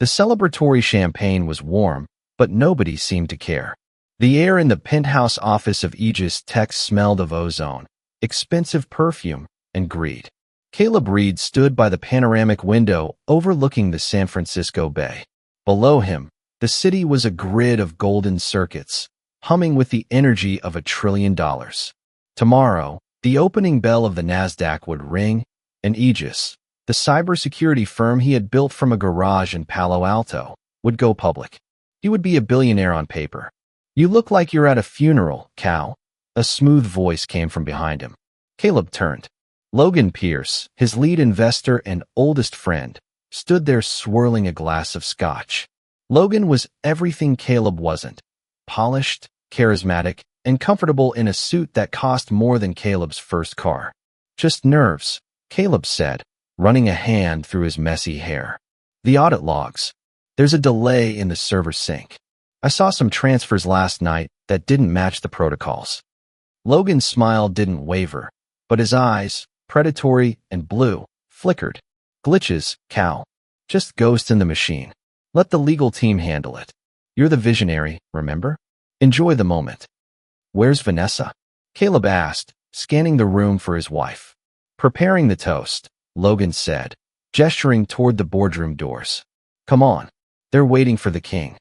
The celebratory champagne was warm, but nobody seemed to care. The air in the penthouse office of Aegis Tech smelled of ozone, expensive perfume, and greed. Caleb Reed stood by the panoramic window overlooking the San Francisco Bay. Below him, the city was a grid of golden circuits, humming with the energy of $1 trillion. Tomorrow, the opening bell of the Nasdaq would ring, and Aegis, the cybersecurity firm he had built from a garage in Palo Alto, would go public. He would be a billionaire on paper. "You look like you're at a funeral, Cal." A smooth voice came from behind him. Caleb turned. Logan Pierce, his lead investor and oldest friend, stood there swirling a glass of scotch. Logan was everything Caleb wasn't: polished, charismatic, and comfortable in a suit that cost more than Caleb's first car. "Just nerves," Caleb said, running a hand through his messy hair. "The audit logs. There's a delay in the server sync. I saw some transfers last night that didn't match the protocols." Logan's smile didn't waver, but his eyes, predatory and blue, flickered. "Glitches, Cal. Just ghosts in the machine. Let the legal team handle it. You're the visionary, remember? Enjoy the moment." "Where's Vanessa?" Caleb asked, scanning the room for his wife. "Preparing the toast," Logan said, gesturing toward the boardroom doors. "Come on. They're waiting for the king."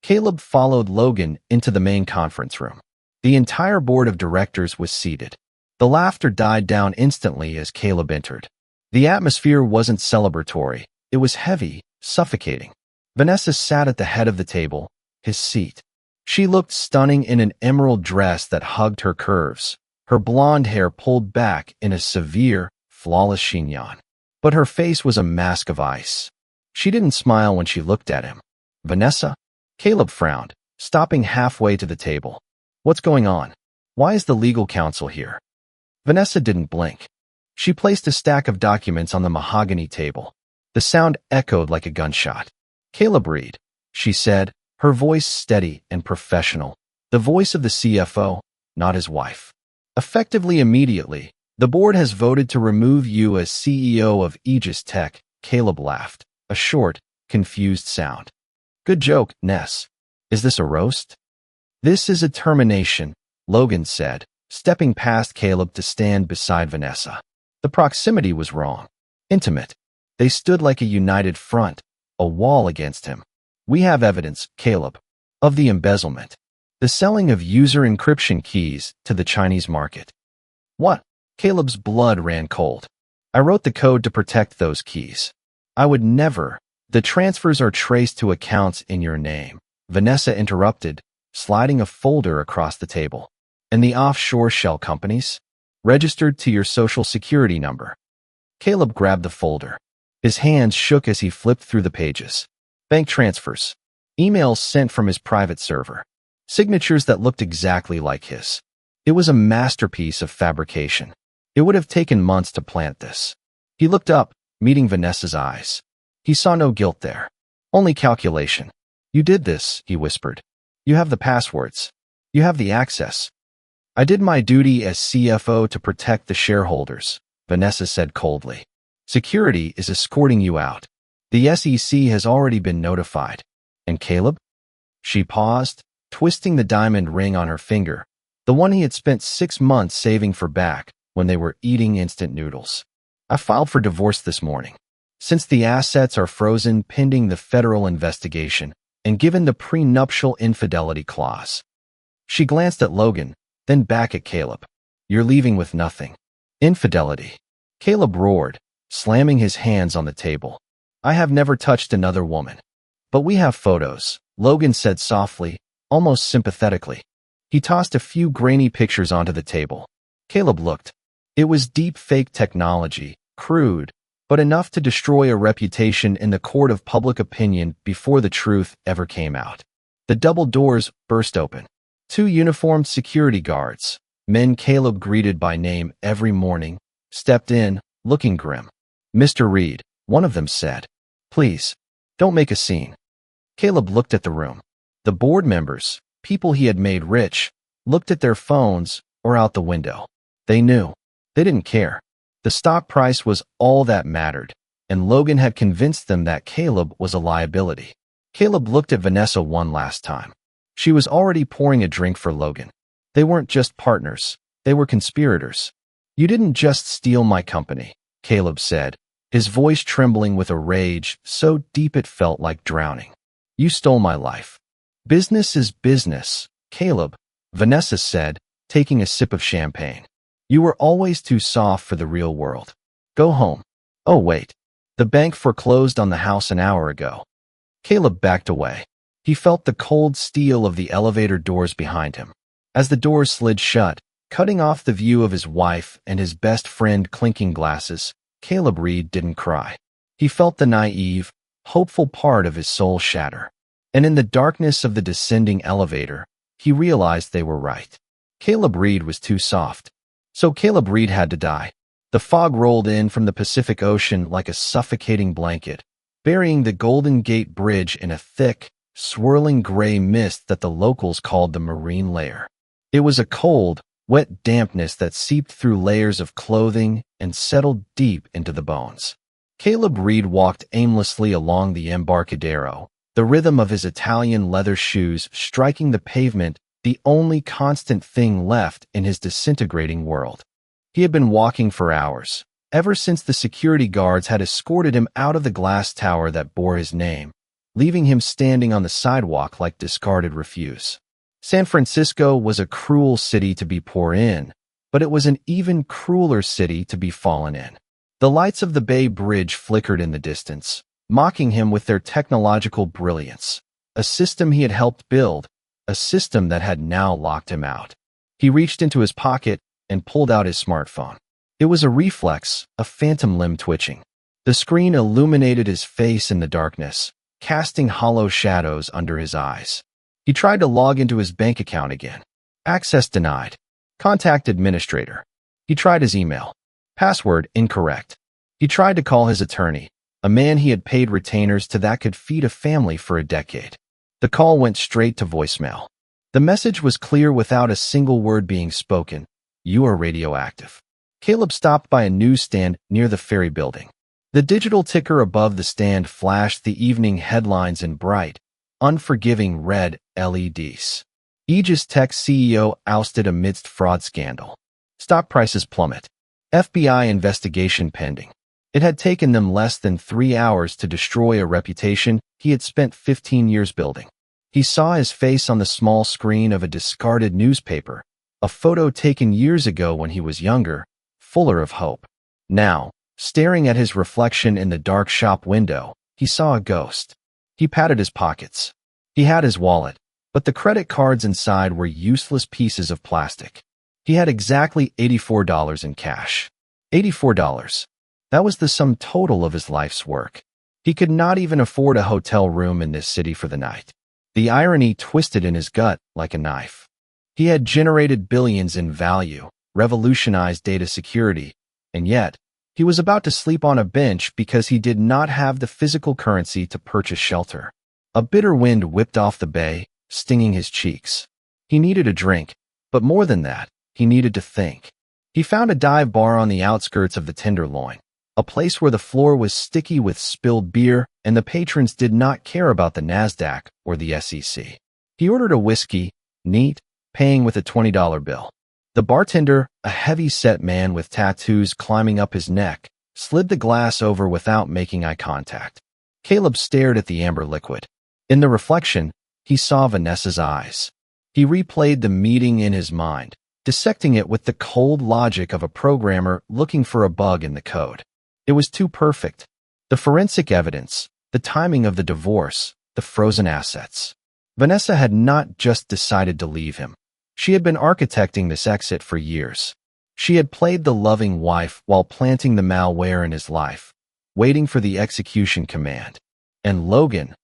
Caleb followed Logan into the main conference room. The entire board of directors was seated. The laughter died down instantly as Caleb entered. The atmosphere wasn't celebratory. It was heavy, suffocating. Vanessa sat at the head of the table, his seat. She looked stunning in an emerald dress that hugged her curves, her blonde hair pulled back in a severe, flawless chignon. But her face was a mask of ice. She didn't smile when she looked at him. "Vanessa?" Caleb frowned, stopping halfway to the table. "What's going on? Why is the legal counsel here?" Vanessa didn't blink. She placed a stack of documents on the mahogany table. The sound echoed like a gunshot. "Caleb Reed," she said, her voice steady and professional. The voice of the CFO, not his wife. "Effectively immediately, the board has voted to remove you as CEO of Aegis Tech." Caleb laughed, a short, confused sound. "Good joke, Ness. Is this a roast?" "This is a termination," Logan said, stepping past Caleb to stand beside Vanessa. The proximity was wrong. Intimate. They stood like a united front, a wall against him. "We have evidence, Caleb, of the embezzlement. The selling of user encryption keys to the Chinese market." "What?" Caleb's blood ran cold. "I wrote the code to protect those keys. I would never. The transfers are traced to accounts in your name," Vanessa interrupted, sliding a folder across the table. "And the offshore shell companies? Registered to your social security number." Caleb grabbed the folder. His hands shook as he flipped through the pages. Bank transfers. Emails sent from his private server. Signatures that looked exactly like his. It was a masterpiece of fabrication. It would have taken months to plant this. He looked up, meeting Vanessa's eyes. He saw no guilt there. Only calculation. "You did this," he whispered. "You have the passwords. You have the access." "I did my duty as CFO to protect the shareholders," Vanessa said coldly. "Security is escorting you out. The SEC has already been notified." "And Caleb?" She paused, twisting the diamond ring on her finger, the one he had spent 6 months saving for back when they were eating instant noodles. "I filed for divorce this morning. Since the assets are frozen pending the federal investigation and given the prenuptial infidelity clause." She glanced at Logan, then back at Caleb. "You're leaving with nothing." "Infidelity." Caleb roared, slamming his hands on the table. "I have never touched another woman." "But we have photos," Logan said softly, almost sympathetically. He tossed a few grainy pictures onto the table. Caleb looked. It was deep fake technology, crude, but enough to destroy a reputation in the court of public opinion before the truth ever came out. The double doors burst open. 2 uniformed security guards, men Caleb greeted by name every morning, stepped in, looking grim. "Mr. Reed," one of them said. "Please, don't make a scene." Caleb looked at the room. The board members, people he had made rich, looked at their phones or out the window. They knew. They didn't care. The stock price was all that mattered. and Logan had convinced them that Caleb was a liability. Caleb looked at Vanessa one last time. She was already pouring a drink for Logan. They weren't just partners, they were conspirators. "You didn't just steal my company," Caleb said, his voice trembling with a rage so deep it felt like drowning. "You stole my life." "Business is business, Caleb," Vanessa said, taking a sip of champagne. "You were always too soft for the real world. Go home." "Oh wait, the bank foreclosed on the house an hour ago." Caleb backed away. He felt the cold steel of the elevator doors behind him. As the doors slid shut, cutting off the view of his wife and his best friend clinking glasses, Caleb Reed didn't cry. He felt the naive, hopeful part of his soul shatter. And in the darkness of the descending elevator, he realized they were right. Caleb Reed was too soft. So Caleb Reed had to die. The fog rolled in from the Pacific Ocean like a suffocating blanket, burying the Golden Gate Bridge in a thick, swirling gray mist that the locals called the marine layer. It was a cold, wet dampness that seeped through layers of clothing and settled deep into the bones. Caleb Reed walked aimlessly along the Embarcadero, the rhythm of his Italian leather shoes striking the pavement, the only constant thing left in his disintegrating world. He had been walking for hours, ever since the security guards had escorted him out of the glass tower that bore his name, leaving him standing on the sidewalk like discarded refuse. San Francisco was a cruel city to be poor in, but it was an even crueler city to be fallen in. The lights of the Bay Bridge flickered in the distance, mocking him with their technological brilliance, a system he had helped build, a system that had now locked him out. He reached into his pocket and pulled out his smartphone. It was a reflex, a phantom limb twitching. The screen illuminated his face in the darkness, casting hollow shadows under his eyes. He tried to log into his bank account again. Access denied. Contact administrator. He tried his email. Password incorrect. He tried to call his attorney, a man he had paid retainers to that could feed a family for a decade. The call went straight to voicemail. The message was clear without a single word being spoken. "You are radioactive." Caleb stopped by a newsstand near the ferry building. The digital ticker above the stand flashed the evening headlines in bright, unforgiving red LEDs. Aegis Tech CEO ousted amidst fraud scandal. Stock prices plummet. FBI investigation pending. It had taken them less than 3 hours to destroy a reputation he had spent 15 years building. He saw his face on the small screen of a discarded newspaper, a photo taken years ago when he was younger, fuller of hope. Now, staring at his reflection in the dark shop window, he saw a ghost. He patted his pockets. He had his wallet, but the credit cards inside were useless pieces of plastic. He had exactly $84 in cash. $84. That was the sum total of his life's work. He could not even afford a hotel room in this city for the night. The irony twisted in his gut like a knife. He had generated billions in value, revolutionized data security, and yet, he was about to sleep on a bench because he did not have the physical currency to purchase shelter. A bitter wind whipped off the bay, stinging his cheeks. He needed a drink, but more than that, he needed to think. He found a dive bar on the outskirts of the Tenderloin, a place where the floor was sticky with spilled beer and the patrons did not care about the NASDAQ or the SEC. He ordered a whiskey, neat, paying with a $20 bill. The bartender, a heavy-set man with tattoos climbing up his neck, slid the glass over without making eye contact. Caleb stared at the amber liquid. In the reflection, he saw Vanessa's eyes. He replayed the meeting in his mind, dissecting it with the cold logic of a programmer looking for a bug in the code. It was too perfect. The forensic evidence, the timing of the divorce, the frozen assets. Vanessa had not just decided to leave him. She had been architecting this exit for years. She had played the loving wife while planting the malware in his life, waiting for the execution command. And Logan,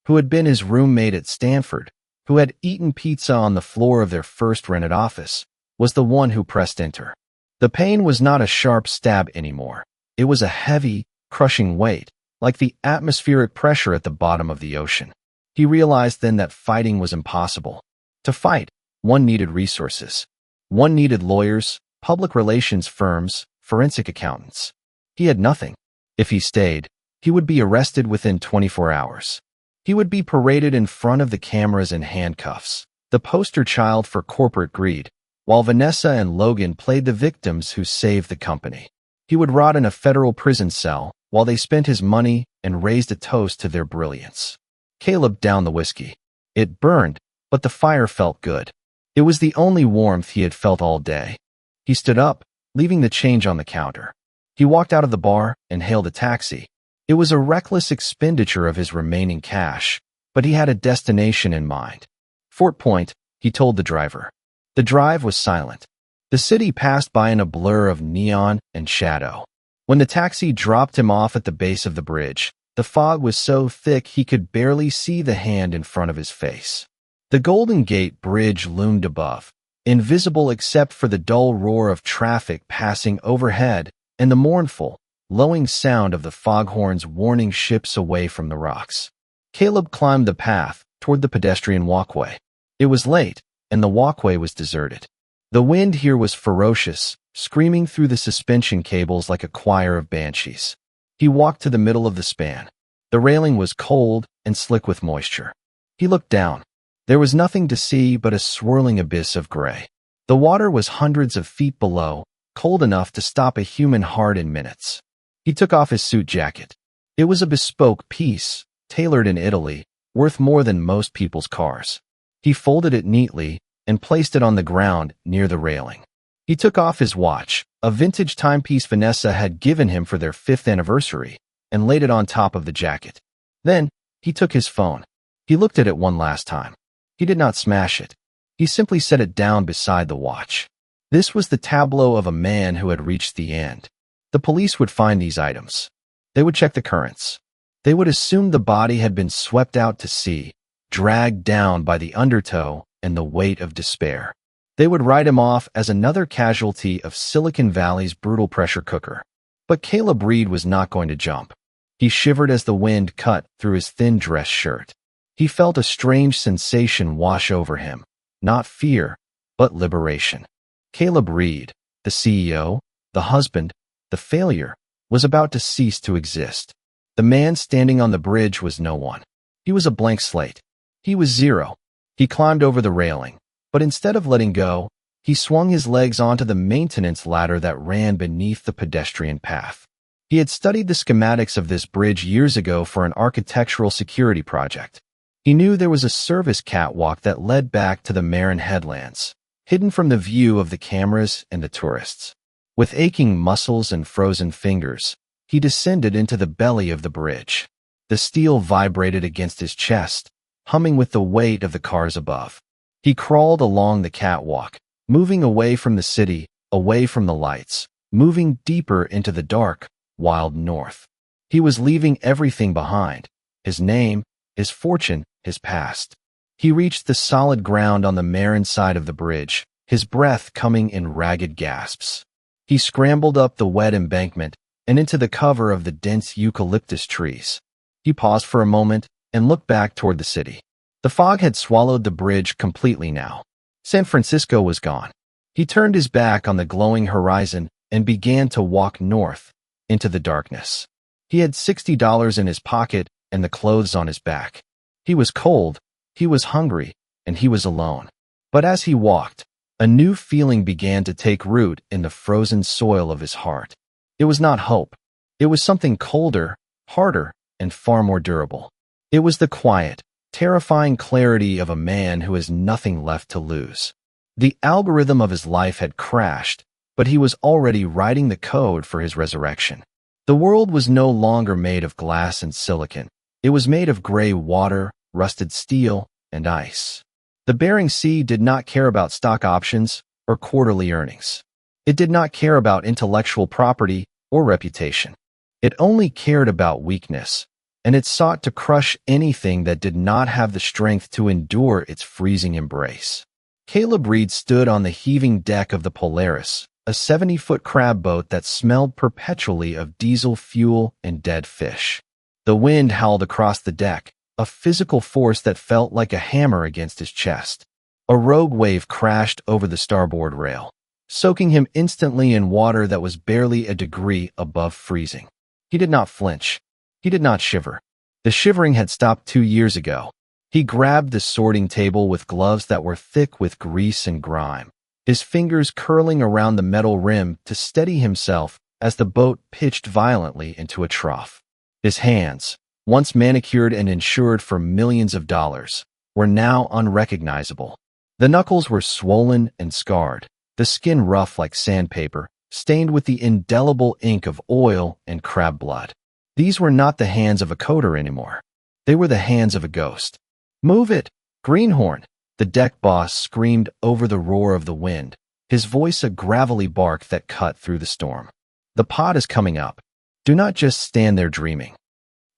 who had been his roommate at Stanford, who had eaten pizza on the floor of their first rented office, was the one who pressed enter. The pain was not a sharp stab anymore. It was a heavy, crushing weight, like the atmospheric pressure at the bottom of the ocean. He realized then that fighting was impossible. To fight, one needed resources. One needed lawyers, public relations firms, forensic accountants. He had nothing. If he stayed, he would be arrested within 24 hours. He would be paraded in front of the cameras in handcuffs, the poster child for corporate greed, while Vanessa and Logan played the victims who saved the company. He would rot in a federal prison cell while they spent his money and raised a toast to their brilliance. Caleb downed the whiskey. It burned, but the fire felt good. It was the only warmth he had felt all day. He stood up, leaving the change on the counter. He walked out of the bar and hailed a taxi. It was a reckless expenditure of his remaining cash, but he had a destination in mind. Fort Point, he told the driver. The drive was silent. The city passed by in a blur of neon and shadow. When the taxi dropped him off at the base of the bridge, the fog was so thick he could barely see the hand in front of his face. The Golden Gate Bridge loomed above, invisible except for the dull roar of traffic passing overhead and the mournful, lowing sound of the foghorns warning ships away from the rocks. Caleb climbed the path toward the pedestrian walkway. It was late, and the walkway was deserted. The wind here was ferocious, screaming through the suspension cables like a choir of banshees. He walked to the middle of the span. The railing was cold and slick with moisture. He looked down. There was nothing to see but a swirling abyss of gray. The water was hundreds of feet below, cold enough to stop a human heart in minutes. He took off his suit jacket. It was a bespoke piece, tailored in Italy, worth more than most people's cars. He folded it neatly and placed it on the ground near the railing. He took off his watch, a vintage timepiece Vanessa had given him for their 5th anniversary, and laid it on top of the jacket. Then, he took his phone. He looked at it one last time. He did not smash it. He simply set it down beside the watch. This was the tableau of a man who had reached the end. The police would find these items. They would check the currents. They would assume the body had been swept out to sea, dragged down by the undertow and the weight of despair. They would write him off as another casualty of Silicon Valley's brutal pressure cooker. But Caleb Reed was not going to jump. He shivered as the wind cut through his thin dress shirt. He felt a strange sensation wash over him, not fear, but liberation. Caleb Reed, the CEO, the husband, the failure, was about to cease to exist. The man standing on the bridge was no one. He was a blank slate. He was zero. He climbed over the railing, but instead of letting go, he swung his legs onto the maintenance ladder that ran beneath the pedestrian path. He had studied the schematics of this bridge years ago for an architectural security project. He knew there was a service catwalk that led back to the Marin headlands, hidden from the view of the cameras and the tourists. With aching muscles and frozen fingers, he descended into the belly of the bridge. The steel vibrated against his chest, humming with the weight of the cars above. He crawled along the catwalk, moving away from the city, away from the lights, moving deeper into the dark, wild north. He was leaving everything behind: his name, his fortune, his past. He reached the solid ground on the Marin side of the bridge, his breath coming in ragged gasps. He scrambled up the wet embankment and into the cover of the dense eucalyptus trees. He paused for a moment and looked back toward the city. The fog had swallowed the bridge completely now. San Francisco was gone. He turned his back on the glowing horizon and began to walk north, into the darkness. He had $60 in his pocket and the clothes on his back. He was cold, he was hungry, and he was alone. But as he walked, a new feeling began to take root in the frozen soil of his heart. It was not hope. It was something colder, harder, and far more durable. It was the quiet, terrifying clarity of a man who has nothing left to lose. The algorithm of his life had crashed, but he was already writing the code for his resurrection. The world was no longer made of glass and silicon. It was made of gray water, rusted steel, and ice. The Bering Sea did not care about stock options or quarterly earnings. It did not care about intellectual property or reputation. It only cared about weakness, and it sought to crush anything that did not have the strength to endure its freezing embrace. Caleb Reed stood on the heaving deck of the Polaris, a 70-foot crab boat that smelled perpetually of diesel fuel and dead fish. The wind howled across the deck, a physical force that felt like a hammer against his chest. A rogue wave crashed over the starboard rail, soaking him instantly in water that was barely a degree above freezing. He did not flinch. He did not shiver. The shivering had stopped 2 years ago. He grabbed the sorting table with gloves that were thick with grease and grime, his fingers curling around the metal rim to steady himself as the boat pitched violently into a trough. His hands, once manicured and insured for millions of dollars, were now unrecognizable. The knuckles were swollen and scarred, the skin rough like sandpaper, stained with the indelible ink of oil and crab blood. These were not the hands of a coder anymore. They were the hands of a ghost. "Move it, Greenhorn!" the deck boss screamed over the roar of the wind, his voice a gravelly bark that cut through the storm. "The pod is coming up. Do not just stand there dreaming."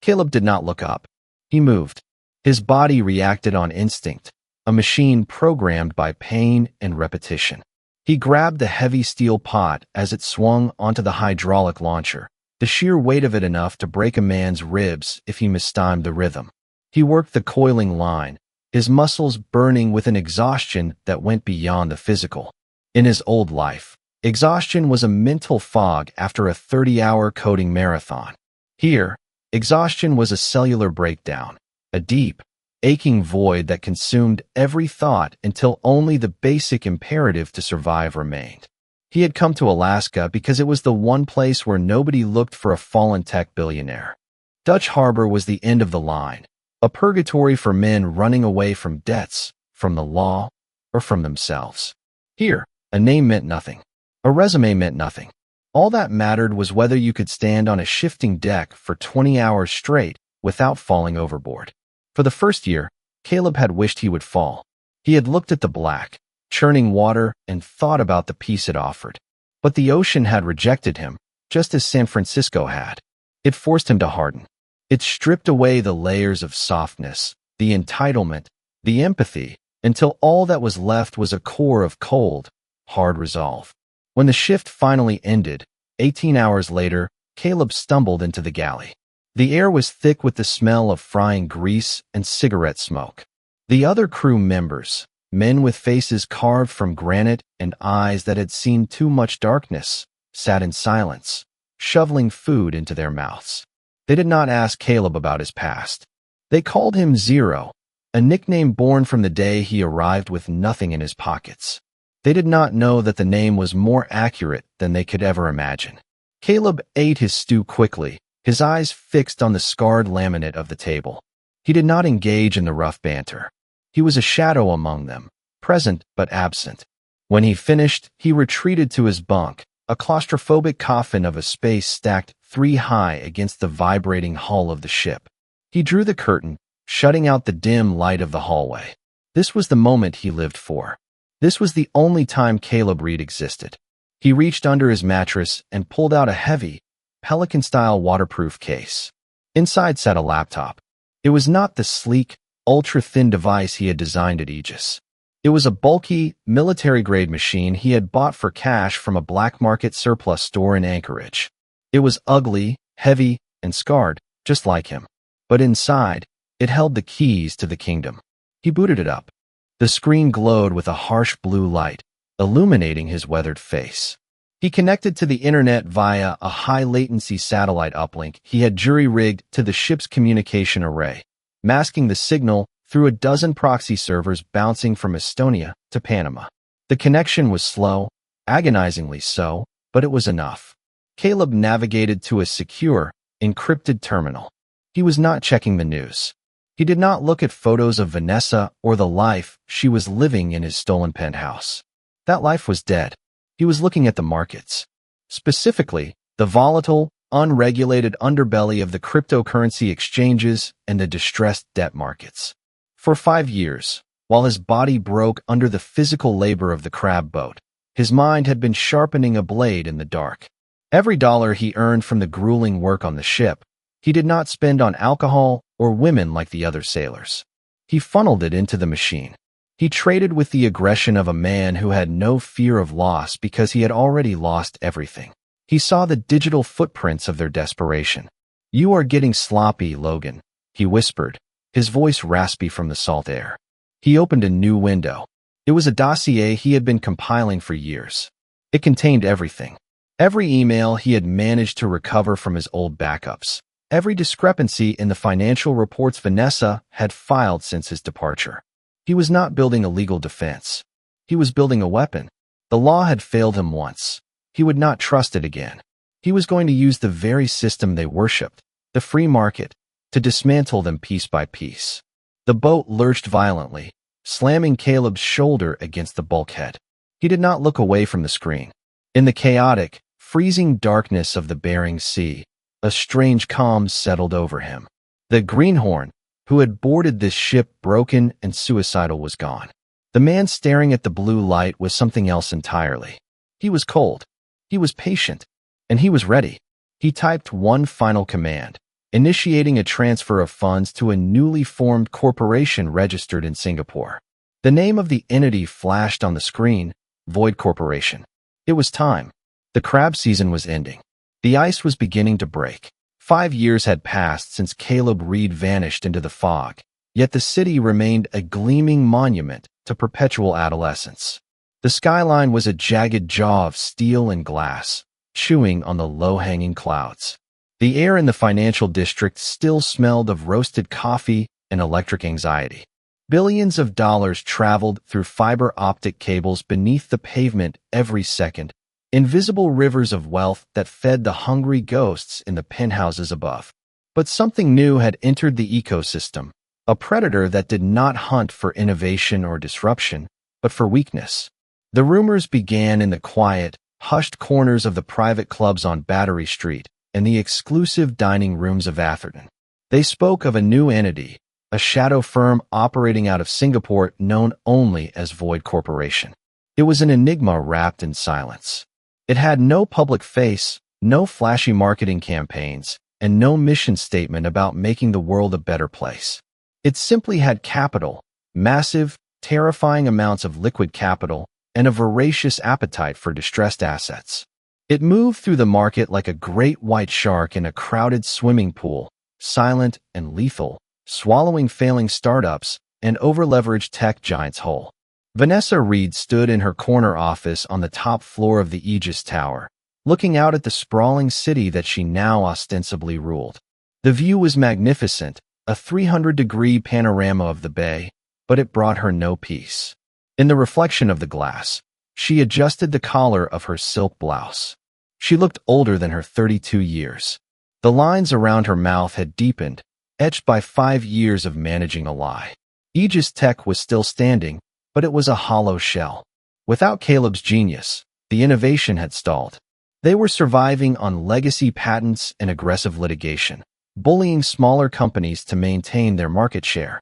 Caleb did not look up. He moved. His body reacted on instinct, a machine programmed by pain and repetition. He grabbed the heavy steel pot as it swung onto the hydraulic launcher, the sheer weight of it enough to break a man's ribs if he mistimed the rhythm. He worked the coiling line, his muscles burning with an exhaustion that went beyond the physical. In his old life, exhaustion was a mental fog after a 30-hour coding marathon. Here, exhaustion was a cellular breakdown, a deep, aching void that consumed every thought until only the basic imperative to survive remained. He had come to Alaska because it was the one place where nobody looked for a fallen tech billionaire. Dutch Harbor was the end of the line, a purgatory for men running away from debts, from the law, or from themselves. Here, a name meant nothing. A resume meant nothing. All that mattered was whether you could stand on a shifting deck for 20 hours straight without falling overboard. For the first year, Caleb had wished he would fall. He had looked at the black, churning water and thought about the peace it offered. But the ocean had rejected him, just as San Francisco had. It forced him to harden. It stripped away the layers of softness, the entitlement, the empathy, until all that was left was a core of cold, hard resolve. When the shift finally ended, 18 hours later, Caleb stumbled into the galley. The air was thick with the smell of frying grease and cigarette smoke. The other crew members, men with faces carved from granite and eyes that had seen too much darkness, sat in silence, shoveling food into their mouths. They did not ask Caleb about his past. They called him Zero, a nickname born from the day he arrived with nothing in his pockets. They did not know that the name was more accurate than they could ever imagine. Caleb ate his stew quickly, his eyes fixed on the scarred laminate of the table. He did not engage in the rough banter. He was a shadow among them, present but absent. When he finished, he retreated to his bunk, a claustrophobic coffin of a space stacked 3 high against the vibrating hull of the ship. He drew the curtain, shutting out the dim light of the hallway. This was the moment he lived for. This was the only time Caleb Reed existed. He reached under his mattress and pulled out a heavy, Pelican-style waterproof case. Inside sat a laptop. It was not the sleek, ultra-thin device he had designed at Aegis. It was a bulky, military-grade machine he had bought for cash from a black-market surplus store in Anchorage. It was ugly, heavy, and scarred, just like him. But inside, it held the keys to the kingdom. He booted it up. The screen glowed with a harsh blue light, illuminating his weathered face. He connected to the internet via a high-latency satellite uplink he had jury-rigged to the ship's communication array, masking the signal through a dozen proxy servers bouncing from Estonia to Panama. The connection was slow, agonizingly so, but it was enough. Caleb navigated to a secure, encrypted terminal. He was not checking the news. He did not look at photos of Vanessa or the life she was living in his stolen penthouse. That life was dead. He was looking at the markets. Specifically, the volatile, unregulated underbelly of the cryptocurrency exchanges and the distressed debt markets. For 5 years, while his body broke under the physical labor of the crab boat, his mind had been sharpening a blade in the dark. Every dollar he earned from the grueling work on the ship, he did not spend on alcohol or women like the other sailors. He funneled it into the machine. He traded with the aggression of a man who had no fear of loss because he had already lost everything. He saw the digital footprints of their desperation. "You are getting sloppy, Logan," he whispered, his voice raspy from the salt air. He opened a new window. It was a dossier he had been compiling for years. It contained everything. Every email he had managed to recover from his old backups. Every discrepancy in the financial reports Vanessa had filed since his departure. He was not building a legal defense. He was building a weapon. The law had failed him once. He would not trust it again. He was going to use the very system they worshipped, the free market, to dismantle them piece by piece. The boat lurched violently, slamming Caleb's shoulder against the bulkhead. He did not look away from the screen. In the chaotic, freezing darkness of the Bering Sea, a strange calm settled over him. The greenhorn, who had boarded this ship broken and suicidal, was gone. The man staring at the blue light was something else entirely. He was cold. He was patient. And he was ready. He typed one final command, initiating a transfer of funds to a newly formed corporation registered in Singapore. The name of the entity flashed on the screen, Void Corporation. It was time. The crab season was ending. The ice was beginning to break. 5 years had passed since Caleb Reed vanished into the fog, yet the city remained a gleaming monument to perpetual adolescence. The skyline was a jagged jaw of steel and glass, chewing on the low-hanging clouds. The air in the financial district still smelled of roasted coffee and electric anxiety. Billions of dollars traveled through fiber optic cables beneath the pavement every second, invisible rivers of wealth that fed the hungry ghosts in the penthouses above. But something new had entered the ecosystem, a predator that did not hunt for innovation or disruption, but for weakness. The rumors began in the quiet, hushed corners of the private clubs on Battery Street and the exclusive dining rooms of Atherton. They spoke of a new entity, a shadow firm operating out of Singapore known only as Void Corporation. It was an enigma wrapped in silence. It had no public face, no flashy marketing campaigns, and no mission statement about making the world a better place. It simply had capital, massive, terrifying amounts of liquid capital, and a voracious appetite for distressed assets. It moved through the market like a great white shark in a crowded swimming pool, silent and lethal, swallowing failing startups and over-leveraged tech giants whole. Vanessa Reed stood in her corner office on the top floor of the Aegis Tower, looking out at the sprawling city that she now ostensibly ruled. The view was magnificent, a 300-degree panorama of the bay, but it brought her no peace. In the reflection of the glass, she adjusted the collar of her silk blouse. She looked older than her 32 years. The lines around her mouth had deepened, etched by 5 years of managing a lie. Aegis Tech was still standing, but it was a hollow shell. Without Caleb's genius, the innovation had stalled. They were surviving on legacy patents and aggressive litigation, bullying smaller companies to maintain their market share.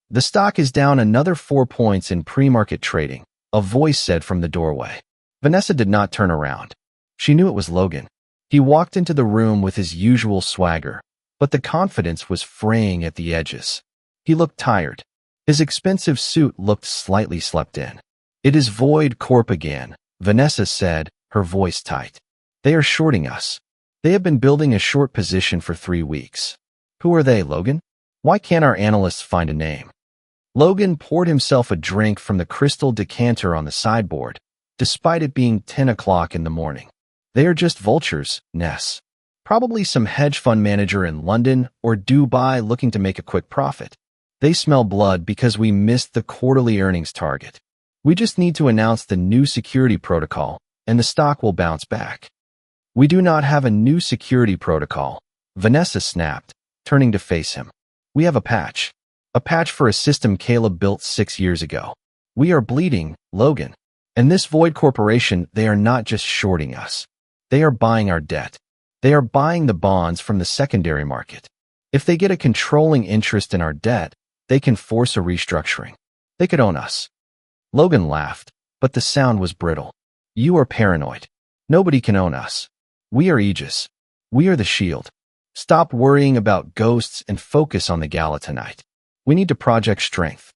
The stock is down another 4 points in pre-market trading, a voice said from the doorway. Vanessa did not turn around. She knew it was Logan. He walked into the room with his usual swagger, but the confidence was fraying at the edges. He looked tired. His expensive suit looked slightly slept in. "It is Void Corp again," Vanessa said, her voice tight. "They are shorting us. They have been building a short position for 3 weeks. Who are they, Logan? Why can't our analysts find a name?" Logan poured himself a drink from the crystal decanter on the sideboard, despite it being 10 o'clock in the morning. "They are just vultures, Ness. Probably some hedge fund manager in London or Dubai looking to make a quick profit. They smell blood because we missed the quarterly earnings target. We just need to announce the new security protocol, and the stock will bounce back." "We do not have a new security protocol," Vanessa snapped, turning to face him. "We have a patch. A patch for a system Caleb built 6 years ago. We are bleeding, Logan. And this Void Corporation, they are not just shorting us. They are buying our debt. They are buying the bonds from the secondary market. If they get a controlling interest in our debt, they can force a restructuring. They could own us." Logan laughed, but the sound was brittle. "You are paranoid. Nobody can own us. We are Aegis. We are the shield. Stop worrying about ghosts and focus on the gala tonight. We need to project strength."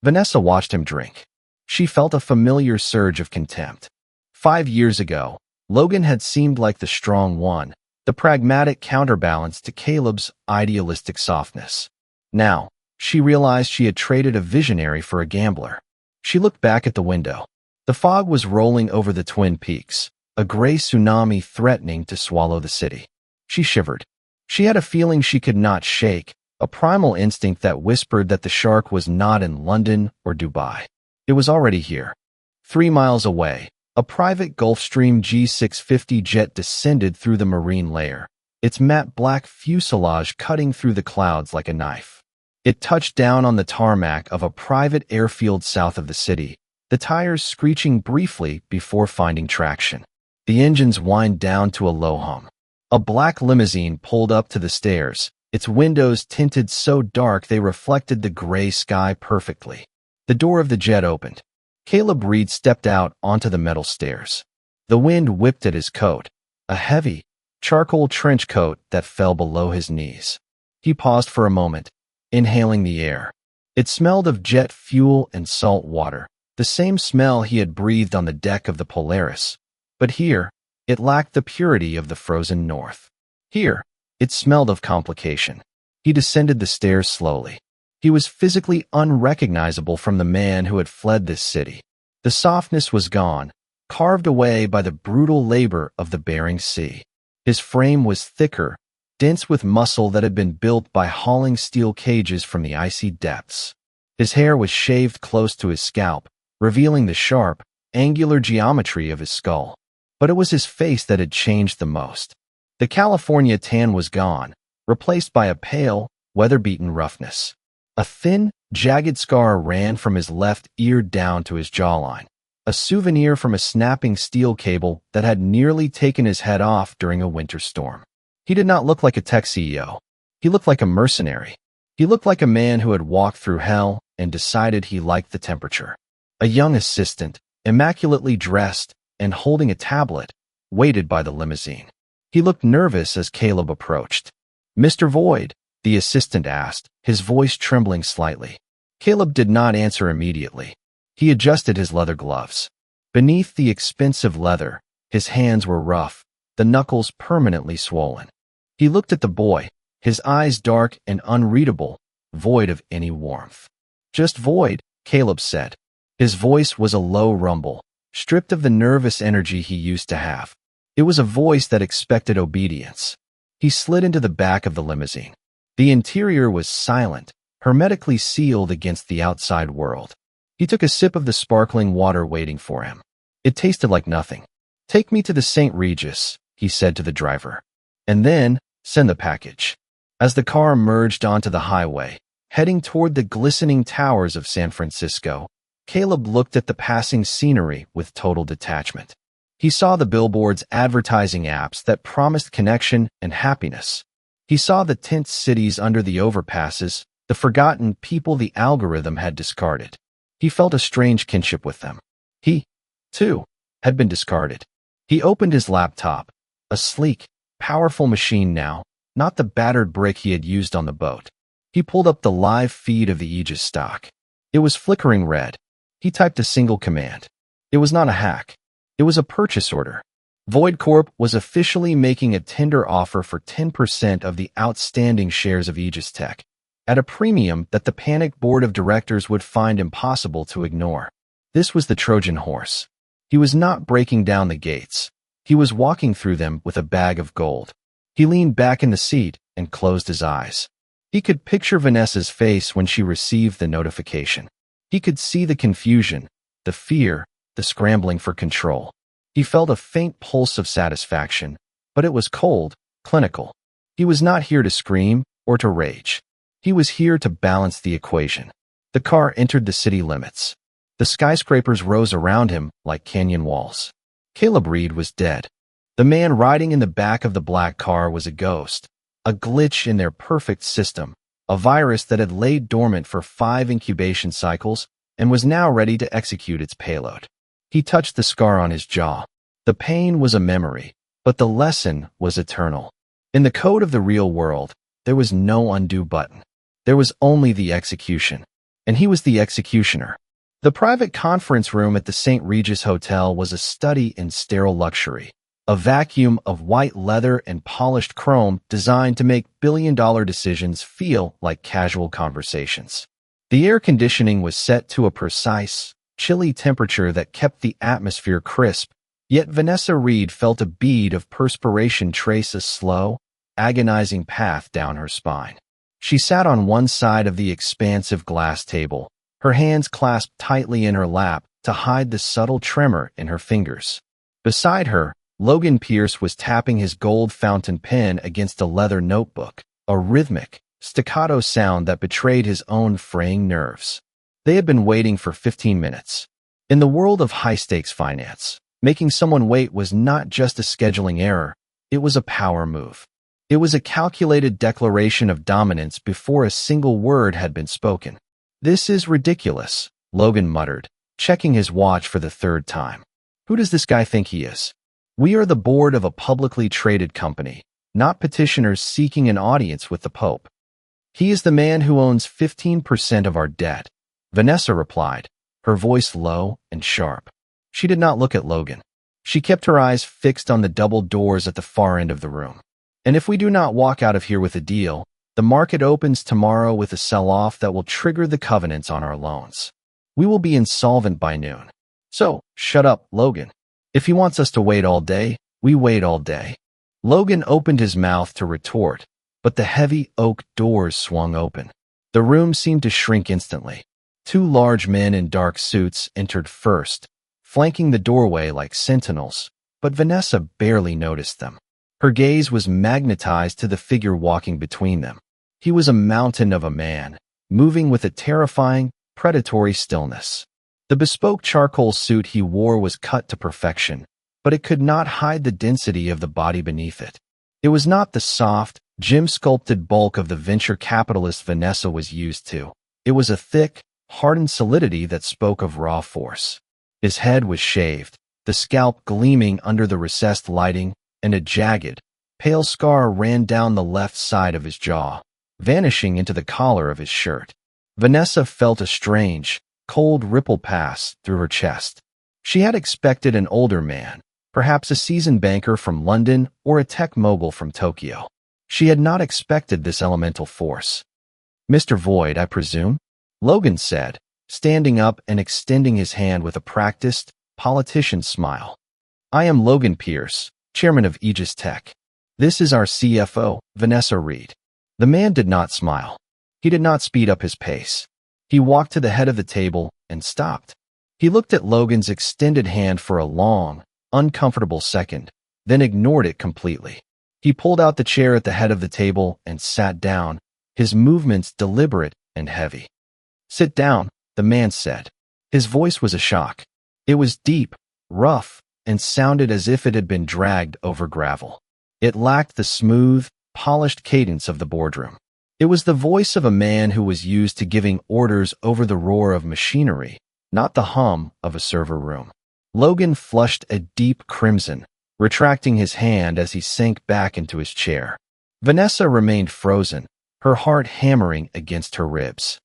Vanessa watched him drink. She felt a familiar surge of contempt. 5 years ago, Logan had seemed like the strong one, the pragmatic counterbalance to Caleb's idealistic softness. Now, she realized she had traded a visionary for a gambler. She looked back at the window. The fog was rolling over the Twin Peaks, a gray tsunami threatening to swallow the city. She shivered. She had a feeling she could not shake, a primal instinct that whispered that the shark was not in London or Dubai. It was already here. 3 miles away, a private Gulfstream G650 jet descended through the marine layer, its matte black fuselage cutting through the clouds like a knife. It touched down on the tarmac of a private airfield south of the city, the tires screeching briefly before finding traction. The engines whined down to a low hum. A black limousine pulled up to the stairs, its windows tinted so dark they reflected the gray sky perfectly. The door of the jet opened. Caleb Reed stepped out onto the metal stairs. The wind whipped at his coat, a heavy, charcoal trench coat that fell below his knees. He paused for a moment, inhaling the air. It smelled of jet fuel and salt water, the same smell he had breathed on the deck of the Polaris. But here, it lacked the purity of the frozen north. Here, it smelled of complication. He descended the stairs slowly. He was physically unrecognizable from the man who had fled this city. The softness was gone, carved away by the brutal labor of the Bering Sea. His frame was thicker, dense with muscle that had been built by hauling steel cages from the icy depths. His hair was shaved close to his scalp, revealing the sharp, angular geometry of his skull. But it was his face that had changed the most. The California tan was gone, replaced by a pale, weather-beaten roughness. A thin, jagged scar ran from his left ear down to his jawline, a souvenir from a snapping steel cable that had nearly taken his head off during a winter storm. He did not look like a tech CEO. He looked like a mercenary. He looked like a man who had walked through hell and decided he liked the temperature. A young assistant, immaculately dressed and holding a tablet, waited by the limousine. He looked nervous as Caleb approached. "Mr. Void?" the assistant asked, his voice trembling slightly. Caleb did not answer immediately. He adjusted his leather gloves. Beneath the expensive leather, his hands were rough, the knuckles permanently swollen. He looked at the boy, his eyes dark and unreadable, void of any warmth. "Just Void," Caleb said. His voice was a low rumble, stripped of the nervous energy he used to have. It was a voice that expected obedience. He slid into the back of the limousine. The interior was silent, hermetically sealed against the outside world. He took a sip of the sparkling water waiting for him. It tasted like nothing. "Take me to the St. Regis," he said to the driver. "And then, send the package." As the car merged onto the highway, heading toward the glistening towers of San Francisco, Caleb looked at the passing scenery with total detachment. He saw the billboards advertising apps that promised connection and happiness. He saw the tense cities under the overpasses, the forgotten people the algorithm had discarded. He felt a strange kinship with them. He, too, had been discarded. He opened his laptop, a sleek, powerful machine now, not the battered brick he had used on the boat. He pulled up the live feed of the Aegis stock. It was flickering red. He typed a single command. It was not a hack. It was a purchase order. Void Corp was officially making a tender offer for 10% of the outstanding shares of Aegis Tech, at a premium that the panicked board of directors would find impossible to ignore. This was the Trojan horse. He was not breaking down the gates. He was walking through them with a bag of gold. He leaned back in the seat and closed his eyes. He could picture Vanessa's face when she received the notification. He could see the confusion, the fear, the scrambling for control. He felt a faint pulse of satisfaction, but it was cold, clinical. He was not here to scream or to rage. He was here to balance the equation. The car entered the city limits. The skyscrapers rose around him like canyon walls. Caleb Reed was dead. The man riding in the back of the black car was a ghost, a glitch in their perfect system, a virus that had laid dormant for 5 incubation cycles and was now ready to execute its payload. He touched the scar on his jaw. The pain was a memory, but the lesson was eternal. In the code of the real world, there was no undo button. There was only the execution, and he was the executioner. The private conference room at the St. Regis Hotel was a study in sterile luxury, a vacuum of white leather and polished chrome designed to make billion-dollar decisions feel like casual conversations. The air conditioning was set to a precise, chilly temperature that kept the atmosphere crisp, Yet Vanessa Reed felt a bead of perspiration trace a slow, agonizing path down her spine. She sat on one side of the expansive glass table, her hands clasped tightly in her lap to hide the subtle tremor in her fingers. Beside her, Logan Pierce was tapping his gold fountain pen against a leather notebook, a rhythmic, staccato sound that betrayed his own fraying nerves. They had been waiting for 15 minutes. In the world of high-stakes finance, making someone wait was not just a scheduling error, it was a power move. It was a calculated declaration of dominance before a single word had been spoken. "This is ridiculous," Logan muttered, checking his watch for the third time. "Who does this guy think he is? We are the board of a publicly traded company, not petitioners seeking an audience with the Pope. He is the man who owns 15% of our debt," Vanessa replied, her voice low and sharp. She did not look at Logan. She kept her eyes fixed on the double doors at the far end of the room. "And if we do not walk out of here with a deal, the market opens tomorrow with a sell-off that will trigger the covenants on our loans. We will be insolvent by noon. So, shut up, Logan. If he wants us to wait all day, we wait all day." Logan opened his mouth to retort, but the heavy oak doors swung open. The room seemed to shrink instantly. Two large men in dark suits entered first, flanking the doorway like sentinels, but Vanessa barely noticed them. Her gaze was magnetized to the figure walking between them. He was a mountain of a man, moving with a terrifying, predatory stillness. The bespoke charcoal suit he wore was cut to perfection, but it could not hide the density of the body beneath it. It was not the soft, gem-sculpted bulk of the venture capitalist Vanessa was used to. It was a thick, hardened solidity that spoke of raw force. His head was shaved, the scalp gleaming under the recessed lighting, and a jagged, pale scar ran down the left side of his jaw, vanishing into the collar of his shirt. Vanessa felt a strange, cold ripple pass through her chest. She had expected an older man, perhaps a seasoned banker from London or a tech mogul from Tokyo. She had not expected this elemental force. "Mr. Void, I presume?" Logan said, standing up and extending his hand with a practiced, politician's smile. "I am Logan Pierce, chairman of Aegis Tech. This is our CFO, Vanessa Reed." The man did not smile. He did not speed up his pace. He walked to the head of the table and stopped. He looked at Logan's extended hand for a long, uncomfortable second, then ignored it completely. He pulled out the chair at the head of the table and sat down, his movements deliberate and heavy. "Sit down," the man said. His voice was a shock. It was deep, rough, and sounded as if it had been dragged over gravel. It lacked the smooth, polished cadence of the boardroom. It was the voice of a man who was used to giving orders over the roar of machinery, not the hum of a server room. Logan flushed a deep crimson, retracting his hand as he sank back into his chair. Vanessa remained frozen, her heart hammering against her ribs.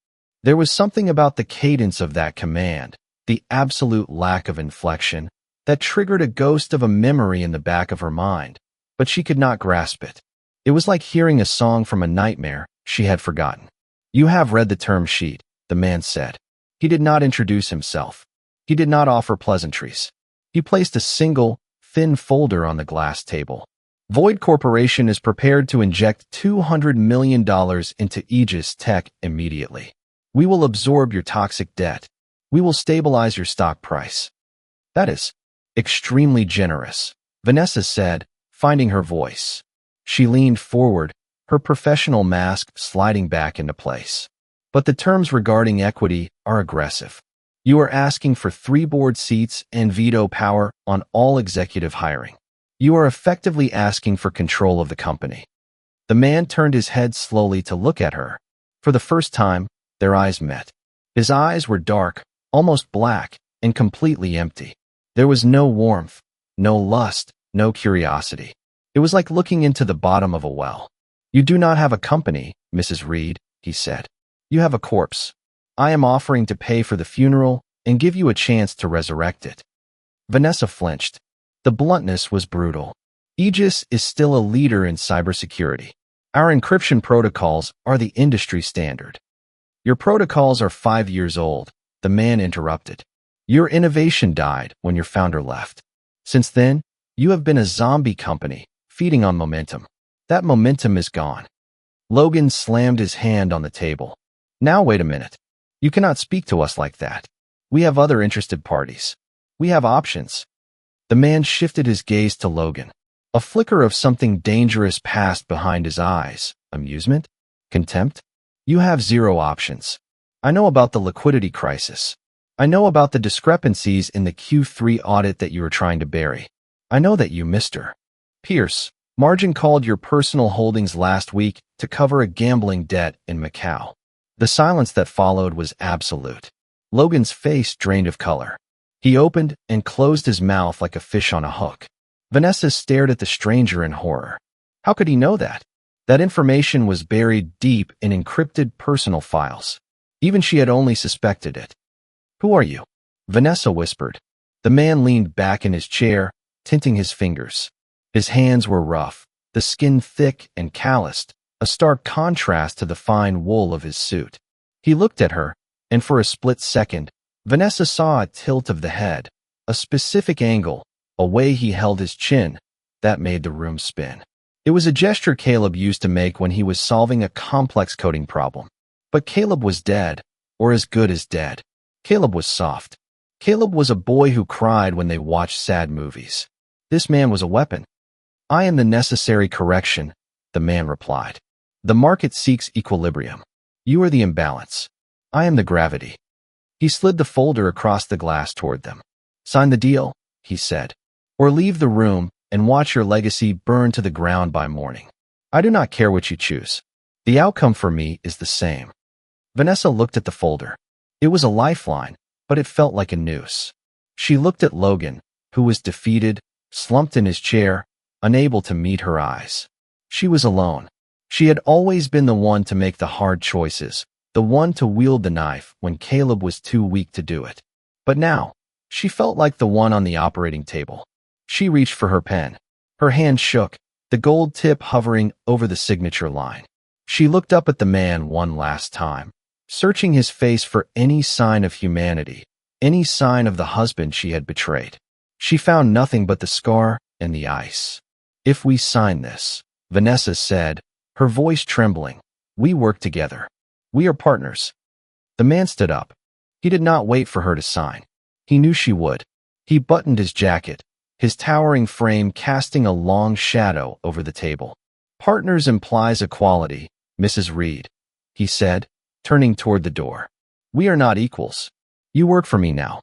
There was something about the cadence of that command, the absolute lack of inflection, that triggered a ghost of a memory in the back of her mind, but she could not grasp it. It was like hearing a song from a nightmare she had forgotten. "You have read the term sheet," the man said. He did not introduce himself. He did not offer pleasantries. He placed a single, thin folder on the glass table. "Void Corporation is prepared to inject $200 million into Aegis Tech immediately. We will absorb your toxic debt. We will stabilize your stock price." "That is extremely generous," Vanessa said, finding her voice. She leaned forward, her professional mask sliding back into place. "But the terms regarding equity are aggressive. You are asking for 3 board seats and veto power on all executive hiring. You are effectively asking for control of the company." The man turned his head slowly to look at her. For the first time, their eyes met. His eyes were dark, almost black, and completely empty. There was no warmth, no lust, no curiosity. It was like looking into the bottom of a well. "You do not have a company, Mrs. Reed," he said. "You have a corpse. I am offering to pay for the funeral and give you a chance to resurrect it." Vanessa flinched. The bluntness was brutal. Aegis is still a leader in cybersecurity. Our encryption protocols are the industry standard. "Your protocols are 5 years old," the man interrupted. "Your innovation died when your founder left. Since then, you have been a zombie company, feeding on momentum. That momentum is gone. Logan slammed his hand on the table. Now wait a minute. You cannot speak to us like that. We have other interested parties. We have options. The man shifted his gaze to Logan. A flicker of something dangerous passed behind his eyes. Amusement? Contempt? You have zero options. I know about the liquidity crisis. I know about the discrepancies in the Q3 audit that you are trying to bury. I know that you, Mr. Pierce, margin called your personal holdings last week to cover a gambling debt in Macau. The silence that followed was absolute. Logan's face drained of color. He opened and closed his mouth like a fish on a hook. Vanessa stared at the stranger in horror. How could he know that? That information was buried deep in encrypted personal files. Even she had only suspected it. Who are you? Vanessa whispered. The man leaned back in his chair, tinting his fingers. His hands were rough, the skin thick and calloused, a stark contrast to the fine wool of his suit. He looked at her, and for a split second, Vanessa saw a tilt of the head, a specific angle, a way he held his chin, that made the room spin. It was a gesture Caleb used to make when he was solving a complex coding problem. But Caleb was dead, or as good as dead. Caleb was soft. Caleb was a boy who cried when they watched sad movies. This man was a weapon. I am the necessary correction, the man replied. The market seeks equilibrium. You are the imbalance. I am the gravity. He slid the folder across the glass toward them. Sign the deal, he said, or leave the room and watch your legacy burn to the ground by morning. I do not care what you choose. The outcome for me is the same. Vanessa looked at the folder. It was a lifeline, but it felt like a noose. She looked at Logan, who was defeated, slumped in his chair, unable to meet her eyes. She was alone. She had always been the one to make the hard choices, the one to wield the knife when Caleb was too weak to do it. But now, she felt like the one on the operating table. She reached for her pen. Her hand shook, the gold tip hovering over the signature line. She looked up at the man one last time, searching his face for any sign of humanity, any sign of the husband she had betrayed. She found nothing but the scar and the ice. If we sign this, Vanessa said, her voice trembling, we work together. We are partners. The man stood up. He did not wait for her to sign. He knew she would. He buttoned his jacket, his towering frame casting a long shadow over the table. Partners implies equality, Mrs. Reed, he said, turning toward the door. We are not equals. You work for me now.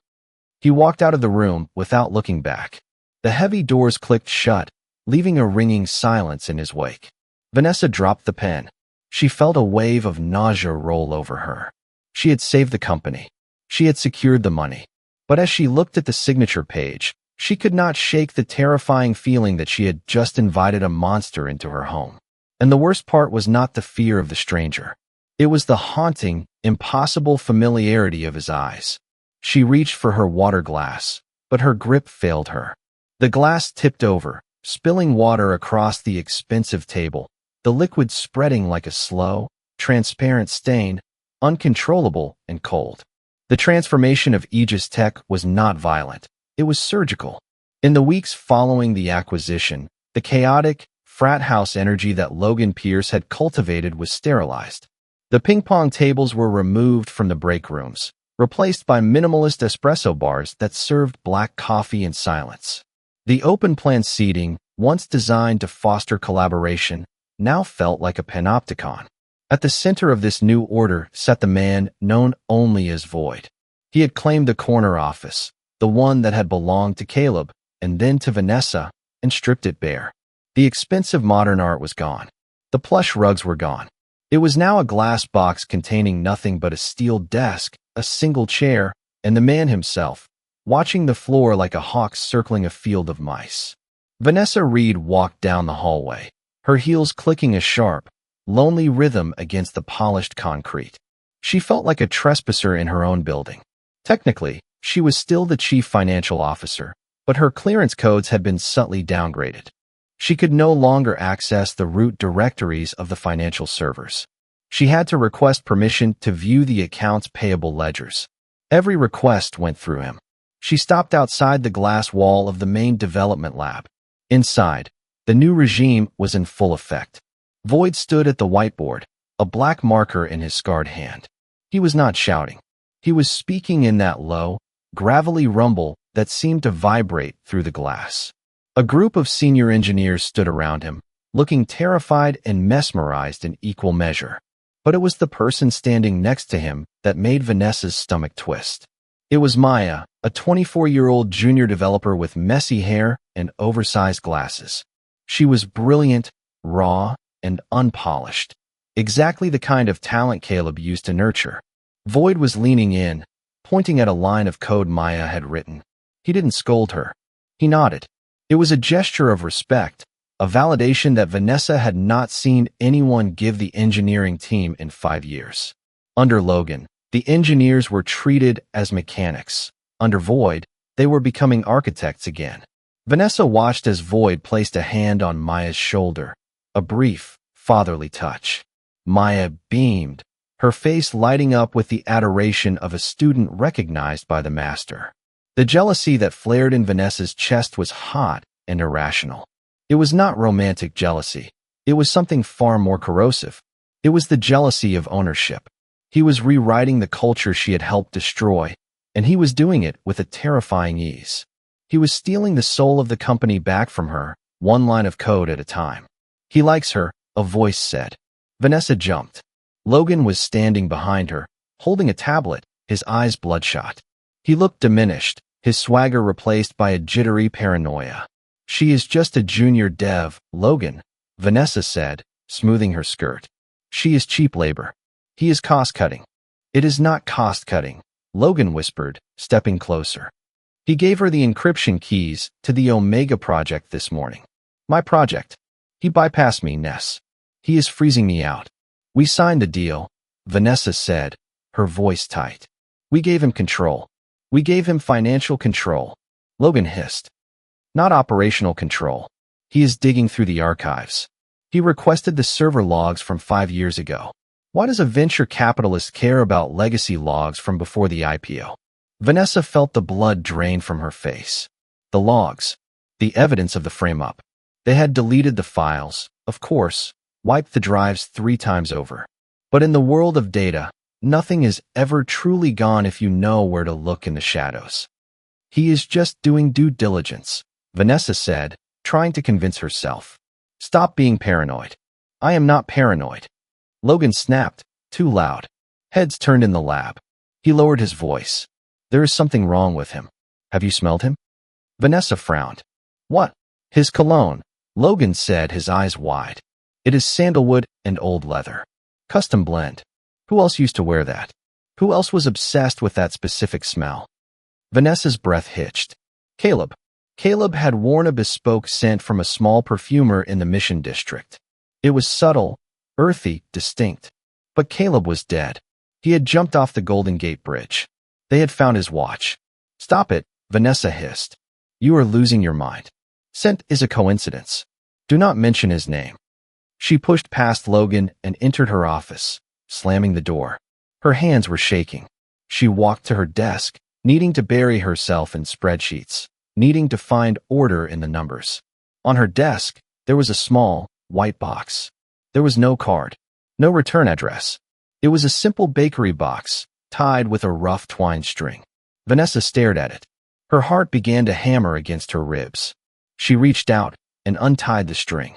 He walked out of the room without looking back. The heavy doors clicked shut, leaving a ringing silence in his wake. Vanessa dropped the pen. She felt a wave of nausea roll over her. She had saved the company. She had secured the money. But as she looked at the signature page, she could not shake the terrifying feeling that she had just invited a monster into her home. And the worst part was not the fear of the stranger. It was the haunting, impossible familiarity of his eyes. She reached for her water glass, but her grip failed her. The glass tipped over, spilling water across the expensive table, the liquid spreading like a slow, transparent stain, uncontrollable and cold. The transformation of Aegis Tech was not violent. It was surgical. In the weeks following the acquisition, the chaotic, frat house energy that Logan Pierce had cultivated was sterilized. The ping-pong tables were removed from the break rooms, replaced by minimalist espresso bars that served black coffee in silence. The open-plan seating, once designed to foster collaboration, now felt like a panopticon. At the center of this new order sat the man known only as Void. He had claimed the corner office, the one that had belonged to Caleb, and then to Vanessa, and stripped it bare. The expensive modern art was gone. The plush rugs were gone. It was now a glass box containing nothing but a steel desk, a single chair, and the man himself, watching the floor like a hawk circling a field of mice. Vanessa Reed walked down the hallway, her heels clicking a sharp, lonely rhythm against the polished concrete. She felt like a trespasser in her own building. Technically, she was still the chief financial officer, but her clearance codes had been subtly downgraded. She could no longer access the root directories of the financial servers. She had to request permission to view the accounts payable ledgers. Every request went through him. She stopped outside the glass wall of the main development lab. Inside, the new regime was in full effect. Void stood at the whiteboard, a black marker in his scarred hand. He was not shouting. He was speaking in that low, gravelly rumble that seemed to vibrate through the glass. A group of senior engineers stood around him, looking terrified and mesmerized in equal measure. But it was the person standing next to him that made Vanessa's stomach twist. It was Maya, a 24-year-old junior developer with messy hair and oversized glasses. She was brilliant, raw, and unpolished. Exactly the kind of talent Caleb used to nurture. Void was leaning in, pointing at a line of code Maya had written. He didn't scold her. He nodded. It was a gesture of respect, a validation that Vanessa had not seen anyone give the engineering team in 5 years. Under Logan, the engineers were treated as mechanics. Under Void, they were becoming architects again. Vanessa watched as Void placed a hand on Maya's shoulder, a brief, fatherly touch. Maya beamed, her face lighting up with the adoration of a student recognized by the master. The jealousy that flared in Vanessa's chest was hot and irrational. It was not romantic jealousy. It was something far more corrosive. It was the jealousy of ownership. He was rewriting the culture she had helped destroy, and he was doing it with a terrifying ease. He was stealing the soul of the company back from her, one line of code at a time. He likes her, a voice said. Vanessa jumped. Logan was standing behind her, holding a tablet, his eyes bloodshot. He looked diminished, his swagger replaced by a jittery paranoia. She is just a junior dev, Logan, Vanessa said, smoothing her skirt. She is cheap labor. He is cost-cutting. It is not cost-cutting, Logan whispered, stepping closer. He gave her the encryption keys to the Omega project this morning. My project. He bypassed me, Ness. He is freezing me out. We signed the deal, Vanessa said, her voice tight. We gave him control. We gave him financial control. Logan hissed. Not operational control. He is digging through the archives. He requested the server logs from 5 years ago. Why does a venture capitalist care about legacy logs from before the IPO? Vanessa felt the blood drain from her face. The logs. The evidence of the frame-up. They had deleted the files, of course, wiped the drives 3 times over. But in the world of data, nothing is ever truly gone if you know where to look in the shadows. He is just doing due diligence, Vanessa said, trying to convince herself. Stop being paranoid. I am not paranoid. Logan snapped, too loud. Heads turned in the lab. He lowered his voice. There is something wrong with him. Have you smelled him? Vanessa frowned. What? His cologne, Logan said, his eyes wide. It is sandalwood and old leather. Custom blend. Who else used to wear that? Who else was obsessed with that specific smell? Vanessa's breath hitched. Caleb. Caleb had worn a bespoke scent from a small perfumer in the Mission District. It was subtle, earthy, distinct. But Caleb was dead. He had jumped off the Golden Gate Bridge. They had found his watch. Stop it, Vanessa hissed. You are losing your mind. Scent is a coincidence. Do not mention his name. She pushed past Logan and entered her office, slamming the door. Her hands were shaking. She walked to her desk, needing to bury herself in spreadsheets, needing to find order in the numbers. On her desk, there was a small, white box. There was no card, no return address. It was a simple bakery box, tied with a rough twine string. Vanessa stared at it. Her heart began to hammer against her ribs. She reached out and untied the string.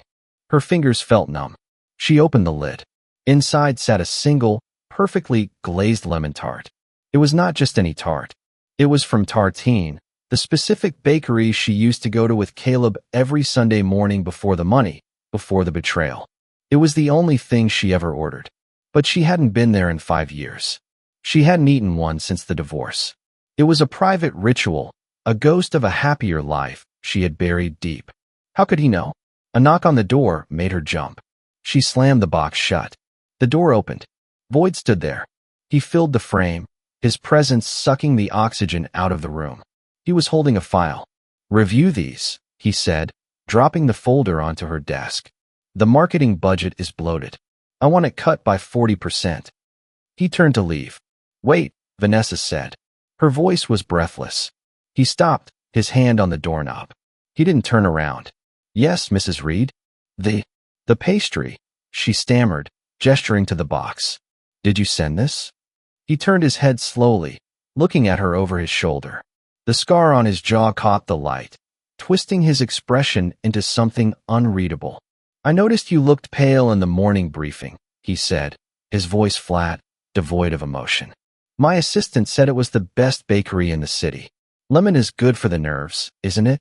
Her fingers felt numb. She opened the lid. Inside sat a single, perfectly glazed lemon tart. It was not just any tart. It was from Tartine, the specific bakery she used to go to with Caleb every Sunday morning before the betrayal. It was the only thing she ever ordered. But she hadn't been there in 5 years. She hadn't eaten one since the divorce. It was a private ritual, a ghost of a happier life she had buried deep. How could he know? A knock on the door made her jump. She slammed the box shut. The door opened. Void stood there. He filled the frame, his presence sucking the oxygen out of the room. He was holding a file. Review these, he said, dropping the folder onto her desk. The marketing budget is bloated. I want it cut by 40%. He turned to leave. Wait, Vanessa said. Her voice was breathless. He stopped, his hand on the doorknob. He didn't turn around. Yes, Mrs. Reed. The pastry, she stammered, gesturing to the box. Did you send this? He turned his head slowly, looking at her over his shoulder. The scar on his jaw caught the light, twisting his expression into something unreadable. I noticed you looked pale in the morning briefing, he said, his voice flat, devoid of emotion. My assistant said it was the best bakery in the city. Lemon is good for the nerves, isn't it?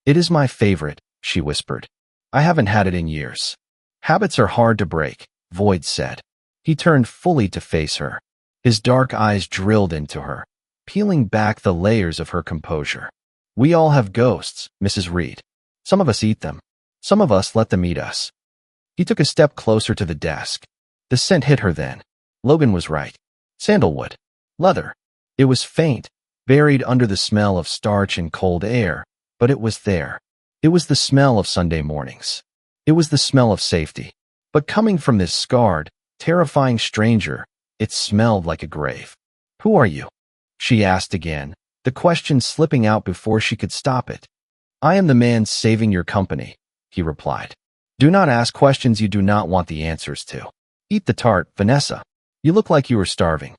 It is my favorite, she whispered. I haven't had it in years. Habits are hard to break, Void said. He turned fully to face her. His dark eyes drilled into her, peeling back the layers of her composure. We all have ghosts, Mrs. Reed. Some of us eat them. Some of us let them eat us. He took a step closer to the desk. The scent hit her then. Logan was right. Sandalwood. Leather. It was faint, buried under the smell of starch and cold air, but it was there. It was the smell of Sunday mornings. It was the smell of safety. But coming from this scarred, terrifying stranger, it smelled like a grave. Who are you? She asked again, the question slipping out before she could stop it. I am the man saving your company, he replied. Do not ask questions you do not want the answers to. Eat the tart, Vanessa. You look like you were starving.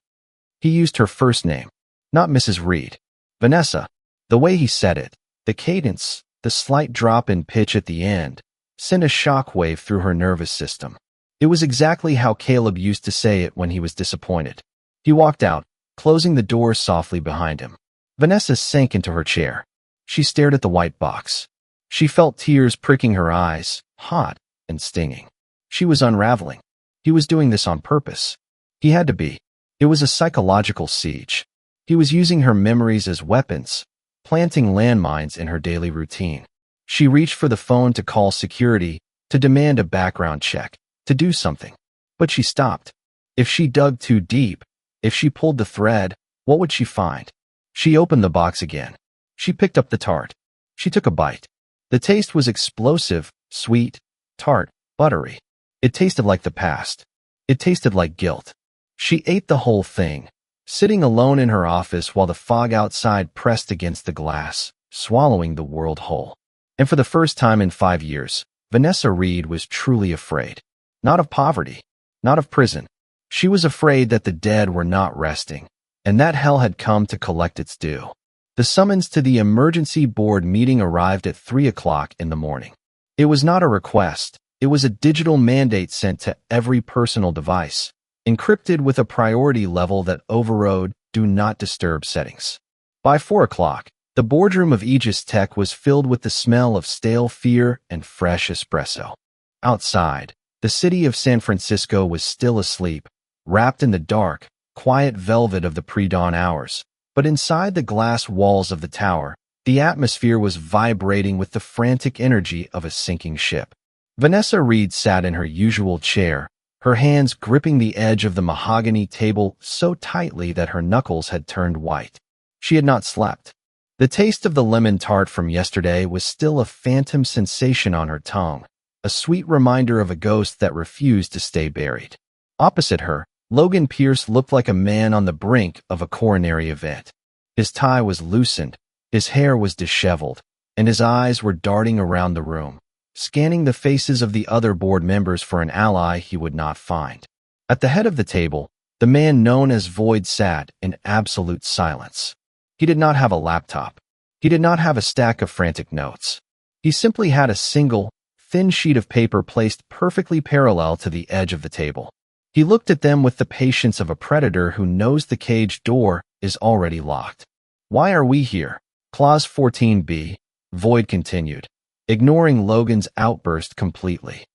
He used her first name, not Mrs. Reed. Vanessa. The way he said it, the cadence, the slight drop in pitch at the end, sent a shockwave through her nervous system. It was exactly how Caleb used to say it when he was disappointed. He walked out, closing the door softly behind him. Vanessa sank into her chair. She stared at the white box. She felt tears pricking her eyes, hot and stinging. She was unraveling. He was doing this on purpose. He had to be. It was a psychological siege. He was using her memories as weapons, planting landmines in her daily routine. She reached for the phone to call security, to demand a background check, to do something. But she stopped. If she dug too deep, if she pulled the thread, what would she find? She opened the box again. She picked up the tart. She took a bite. The taste was explosive, sweet, tart, buttery. It tasted like the past. It tasted like guilt. She ate the whole thing, sitting alone in her office while the fog outside pressed against the glass, swallowing the world whole. And for the first time in 5 years, Vanessa Reed was truly afraid. Not of poverty, not of prison. She was afraid that the dead were not resting, and that hell had come to collect its due. The summons to the emergency board meeting arrived at 3 o'clock in the morning. It was not a request. It was a digital mandate sent to every personal device, encrypted with a priority level that overrode Do Not Disturb settings. By 4 o'clock, the boardroom of Aegis Tech was filled with the smell of stale fear and fresh espresso. Outside, the city of San Francisco was still asleep, wrapped in the dark, quiet velvet of the pre-dawn hours. But inside the glass walls of the tower, the atmosphere was vibrating with the frantic energy of a sinking ship. Vanessa Reed sat in her usual chair, her hands gripping the edge of the mahogany table so tightly that her knuckles had turned white. She had not slept. The taste of the lemon tart from yesterday was still a phantom sensation on her tongue, a sweet reminder of a ghost that refused to stay buried. Opposite her, Logan Pierce looked like a man on the brink of a coronary event. His tie was loosened, his hair was disheveled, and his eyes were darting around the room, scanning the faces of the other board members for an ally he would not find. At the head of the table, the man known as Void sat in absolute silence. He did not have a laptop. He did not have a stack of frantic notes. He simply had a single, thin sheet of paper placed perfectly parallel to the edge of the table. He looked at them with the patience of a predator who knows the cage door is already locked. Why are we here? Clause 14b, Void continued, ignoring Logan's outburst completely.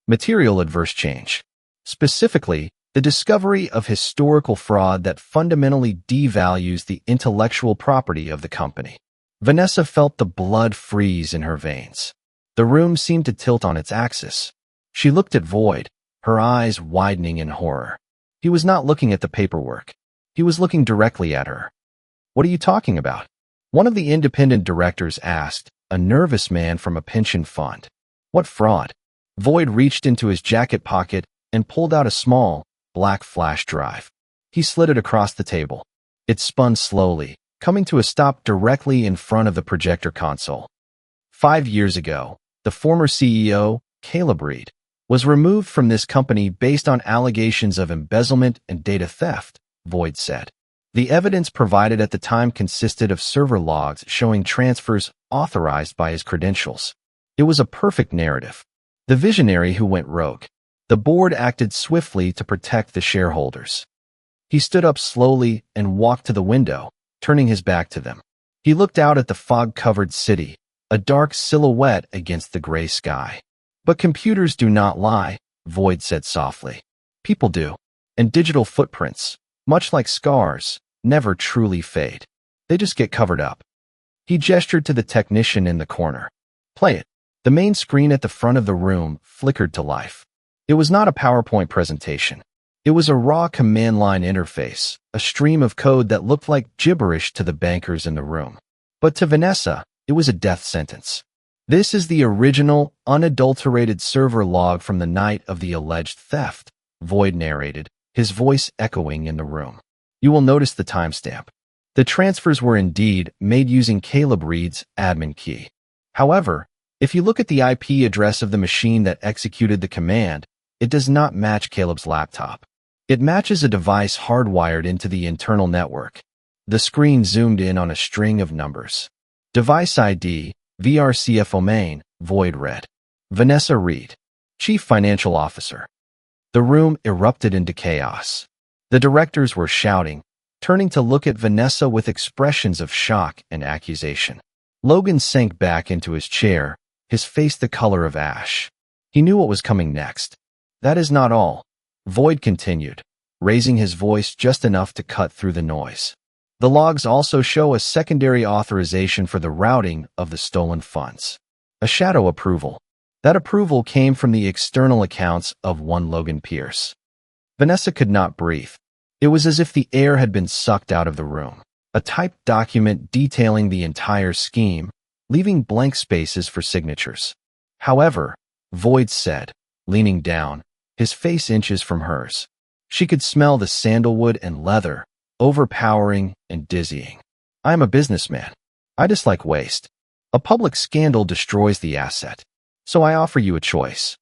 Material adverse change. Specifically, the discovery of historical fraud that fundamentally devalues the intellectual property of the company. Vanessa felt the blood freeze in her veins. The room seemed to tilt on its axis. She looked at Void, her eyes widening in horror. He was not looking at the paperwork. He was looking directly at her. What are you talking about? One of the independent directors asked, a nervous man from a pension fund. What fraud? Void reached into his jacket pocket and pulled out a small, black flash drive. He slid it across the table. It spun slowly, coming to a stop directly in front of the projector console. 5 years ago, the former CEO, Caleb Reed, was removed from this company based on allegations of embezzlement and data theft, Void said. The evidence provided at the time consisted of server logs showing transfers authorized by his credentials. It was a perfect narrative. The visionary who went rogue. The board acted swiftly to protect the shareholders. He stood up slowly and walked to the window, turning his back to them. He looked out at the fog-covered city, a dark silhouette against the gray sky. But computers do not lie, Void said softly. People do. And digital footprints, much like scars, never truly fade. They just get covered up. He gestured to the technician in the corner. Play it. The main screen at the front of the room flickered to life. It was not a PowerPoint presentation. It was a raw command line interface, a stream of code that looked like gibberish to the bankers in the room. But to Vanessa, it was a death sentence. This is the original, unadulterated server log from the night of the alleged theft, Void narrated, his voice echoing in the room. You will notice the timestamp. The transfers were indeed made using Caleb Reed's admin key. However, if you look at the IP address of the machine that executed the command, it does not match Caleb's laptop. It matches a device hardwired into the internal network. The screen zoomed in on a string of numbers. Device ID, VRCFO main, Void read. Vanessa Reed, Chief Financial Officer. The room erupted into chaos. The directors were shouting, turning to look at Vanessa with expressions of shock and accusation. Logan sank back into his chair, his face the color of ash. He knew what was coming next. That is not all, Void continued, raising his voice just enough to cut through the noise. The logs also show a secondary authorization for the routing of the stolen funds. A shadow approval. That approval came from the external accounts of one Logan Pierce. Vanessa could not breathe. It was as if the air had been sucked out of the room. A typed document detailing the entire scheme, leaving blank spaces for signatures. However, Void said, leaning down, his face inches from hers. She could smell the sandalwood and leather, overpowering and dizzying. I am a businessman. I dislike waste. A public scandal destroys the asset. So I offer you a choice.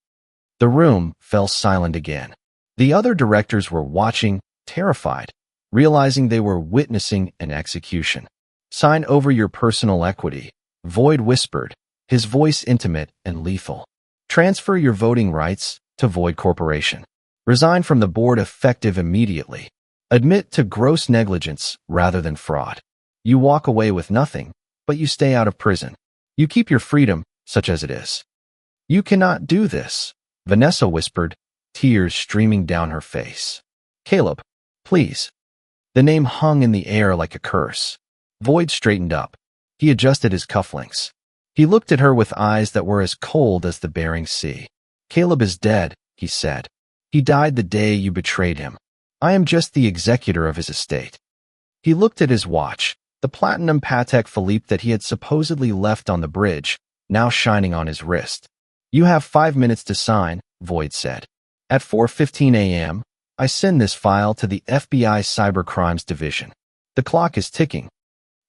The room fell silent again. The other directors were watching, terrified, realizing they were witnessing an execution. Sign over your personal equity, Void whispered, his voice intimate and lethal. Transfer your voting rights to Void Corporation. Resign from the board effective immediately. Admit to gross negligence rather than fraud. You walk away with nothing, but you stay out of prison. You keep your freedom, such as it is. You cannot do this, Vanessa whispered, tears streaming down her face. Caleb, please. The name hung in the air like a curse. Void straightened up. He adjusted his cufflinks. He looked at her with eyes that were as cold as the Bering Sea. Caleb is dead, he said. He died the day you betrayed him. I am just the executor of his estate. He looked at his watch, the platinum Patek Philippe that he had supposedly left on the bridge, now shining on his wrist. You have 5 minutes to sign, Void said. At 4:15 a.m., I send this file to the FBI Cybercrimes Division. The clock is ticking.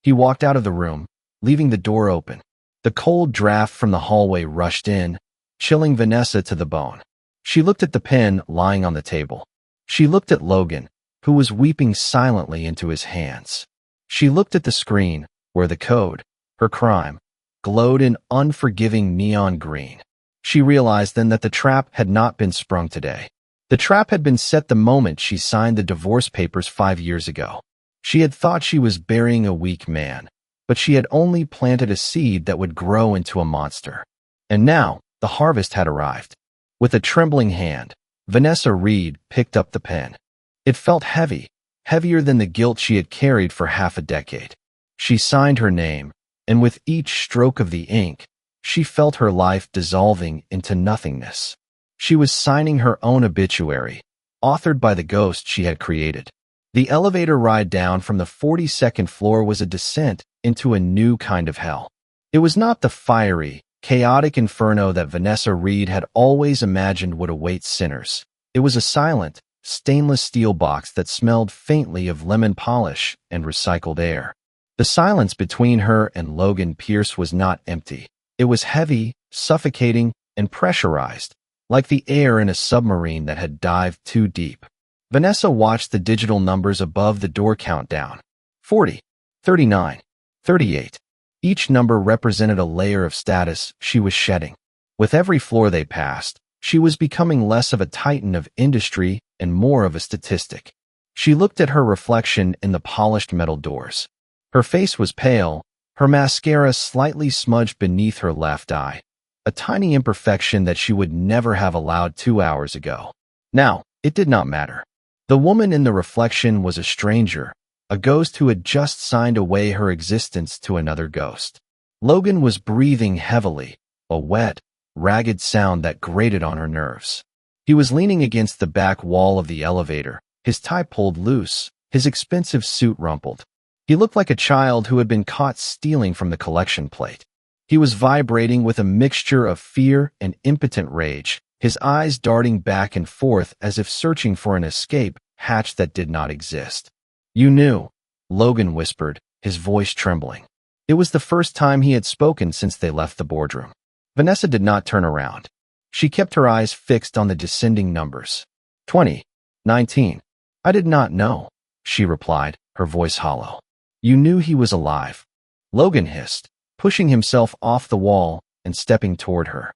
He walked out of the room, leaving the door open. The cold draft from the hallway rushed in, chilling Vanessa to the bone. She looked at the pen lying on the table. She looked at Logan, who was weeping silently into his hands. She looked at the screen, where the code, her crime, glowed in unforgiving neon green. She realized then that the trap had not been sprung today. The trap had been set the moment she signed the divorce papers 5 years ago. She had thought she was burying a weak man, but she had only planted a seed that would grow into a monster. And now, the harvest had arrived. With a trembling hand, Vanessa Reed picked up the pen. It felt heavy, heavier than the guilt she had carried for half a decade. She signed her name, and with each stroke of the ink, she felt her life dissolving into nothingness. She was signing her own obituary, authored by the ghost she had created. The elevator ride down from the 42nd floor was a descent into a new kind of hell. It was not the fiery, chaotic inferno that Vanessa Reed had always imagined would await sinners. It was a silent, stainless steel box that smelled faintly of lemon polish and recycled air. The silence between her and Logan Pierce was not empty. It was heavy, suffocating, and pressurized, like the air in a submarine that had dived too deep. Vanessa watched the digital numbers above the door count down. 40, 39, 38. Each number represented a layer of status she was shedding. With every floor they passed, she was becoming less of a titan of industry and more of a statistic. She looked at her reflection in the polished metal doors. Her face was pale, her mascara slightly smudged beneath her left eye, a tiny imperfection that she would never have allowed 2 hours ago. Now, it did not matter. The woman in the reflection was a stranger, a ghost who had just signed away her existence to another ghost. Logan was breathing heavily, a wet, ragged sound that grated on her nerves. He was leaning against the back wall of the elevator, his tie pulled loose, his expensive suit rumpled. He looked like a child who had been caught stealing from the collection plate. He was vibrating with a mixture of fear and impotent rage, his eyes darting back and forth as if searching for an escape hatch that did not exist. "You knew," Logan whispered, his voice trembling. It was the first time he had spoken since they left the boardroom. Vanessa did not turn around. She kept her eyes fixed on the descending numbers. 20, 19. "I did not know," she replied, her voice hollow. "You knew he was alive," Logan hissed, pushing himself off the wall and stepping toward her.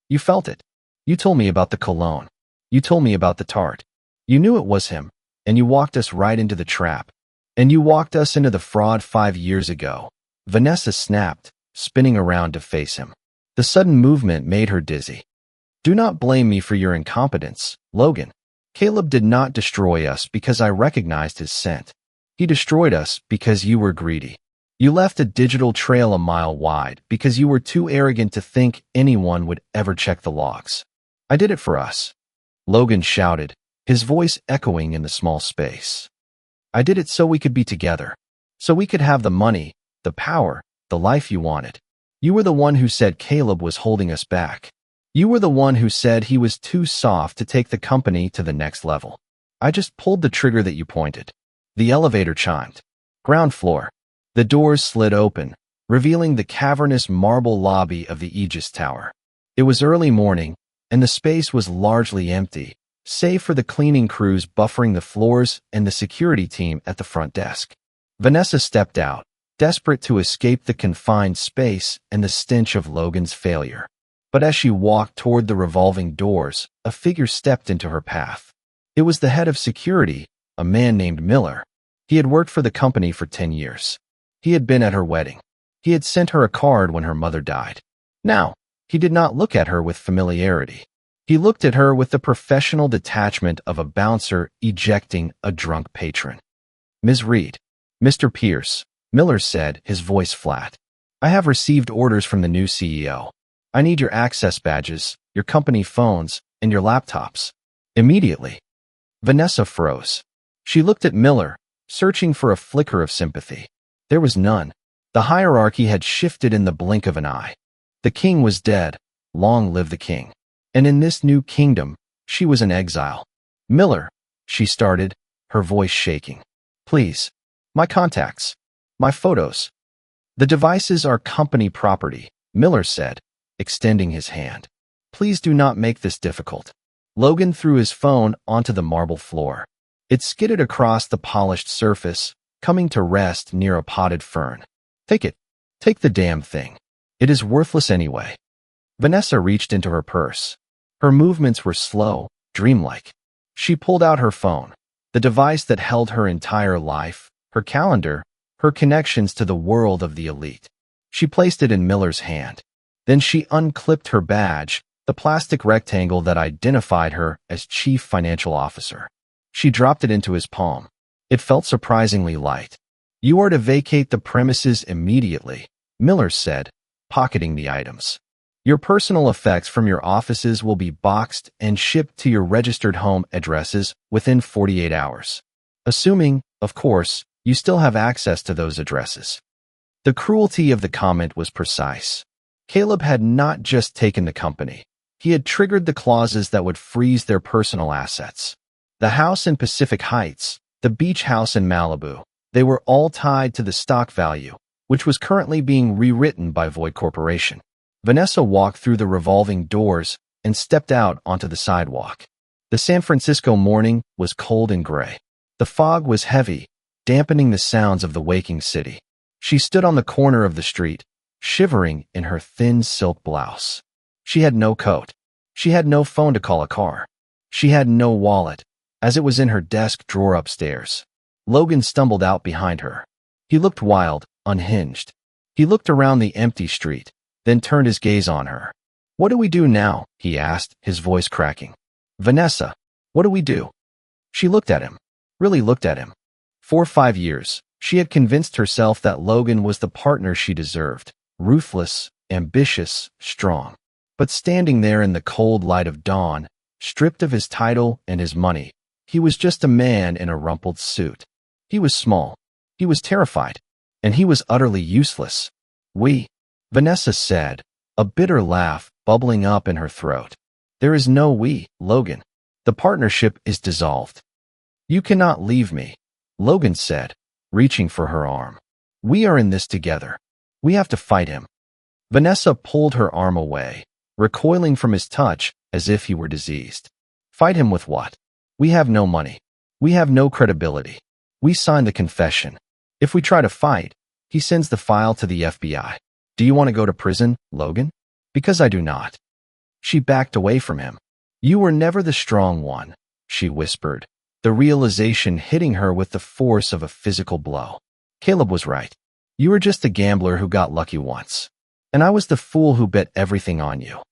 "You felt it. You told me about the cologne. You told me about the tart. You knew it was him, and you walked us right into the trap. And you walked us into the fraud 5 years ago." Vanessa snapped, spinning around to face him. The sudden movement made her dizzy. "Do not blame me for your incompetence, Logan. Caleb did not destroy us because I recognized his scent. He destroyed us because you were greedy. You left a digital trail a mile wide because you were too arrogant to think anyone would ever check the logs. I did it for us," Logan shouted, his voice echoing in the small space. "I did it so we could be together, so we could have the money, the power, the life you wanted. You were the one who said Caleb was holding us back. You were the one who said he was too soft to take the company to the next level. I just pulled the trigger that you pointed." The elevator chimed. Ground floor. The doors slid open, revealing the cavernous marble lobby of the Aegis Tower. It was early morning, and the space was largely empty, save for the cleaning crews buffering the floors and the security team at the front desk. Vanessa stepped out, desperate to escape the confined space and the stench of Logan's failure. But as she walked toward the revolving doors, a figure stepped into her path. It was the head of security, a man named Miller. He had worked for the company for 10 years. He had been at her wedding. He had sent her a card when her mother died. Now, he did not look at her with familiarity. He looked at her with the professional detachment of a bouncer ejecting a drunk patron. "Ms. Reed." "Mr. Pierce," Miller said, his voice flat. "I have received orders from the new CEO. I need your access badges, your company phones, and your laptops. Immediately." Vanessa froze. She looked at Miller, searching for a flicker of sympathy. There was none. The hierarchy had shifted in the blink of an eye. The king was dead. Long live the king. And in this new kingdom, she was in exile. "Miller," she started, her voice shaking. "Please. My contacts. My photos." "The devices are company property," Miller said, extending his hand. "Please do not make this difficult." Logan threw his phone onto the marble floor. It skidded across the polished surface, coming to rest near a potted fern. "Take it. Take the damn thing. It is worthless anyway." Vanessa reached into her purse. Her movements were slow, dreamlike. She pulled out her phone, the device that held her entire life, her calendar, her connections to the world of the elite. She placed it in Miller's hand. Then she unclipped her badge, the plastic rectangle that identified her as Chief Financial Officer. She dropped it into his palm. It felt surprisingly light. "You are to vacate the premises immediately," Miller said, pocketing the items. "Your personal effects from your offices will be boxed and shipped to your registered home addresses within 48 hours. Assuming, of course, you still have access to those addresses." The cruelty of the comment was precise. Caleb had not just taken the company. He had triggered the clauses that would freeze their personal assets. The house in Pacific Heights, the beach house in Malibu, They were all tied to the stock value, which was currently being rewritten by Void Corporation. Vanessa walked through the revolving doors and stepped out onto the sidewalk. The San Francisco morning was cold and gray. The fog was heavy, dampening the sounds of the waking city. She stood on the corner of the street, shivering in her thin silk blouse. She had no coat. She had no phone to call a car. She had no wallet, as it was in her desk drawer upstairs. Logan stumbled out behind her. He looked wild, unhinged. He looked around the empty street, then turned his gaze on her. "What do we do now?" he asked, his voice cracking. "Vanessa, what do we do?" She looked at him, really looked at him. For 5 years, she had convinced herself that Logan was the partner she deserved, ruthless, ambitious, strong. But standing there in the cold light of dawn, stripped of his title and his money, he was just a man in a rumpled suit. He was small. He was terrified. And he was utterly useless. Vanessa said, a bitter laugh bubbling up in her throat. "There is no we, Logan. The partnership is dissolved." "You cannot leave me," Logan said, reaching for her arm. "We are in this together. We have to fight him." Vanessa pulled her arm away, recoiling from his touch as if he were diseased. "Fight him with what? We have no money. We have no credibility. We signed the confession. If we try to fight, he sends the file to the FBI. Do you want to go to prison, Logan? Because I do not." She backed away from him. "You were never the strong one," she whispered, the realization hitting her with the force of a physical blow. "Caleb was right. You were just a gambler who got lucky once. And I was the fool who bet everything on you."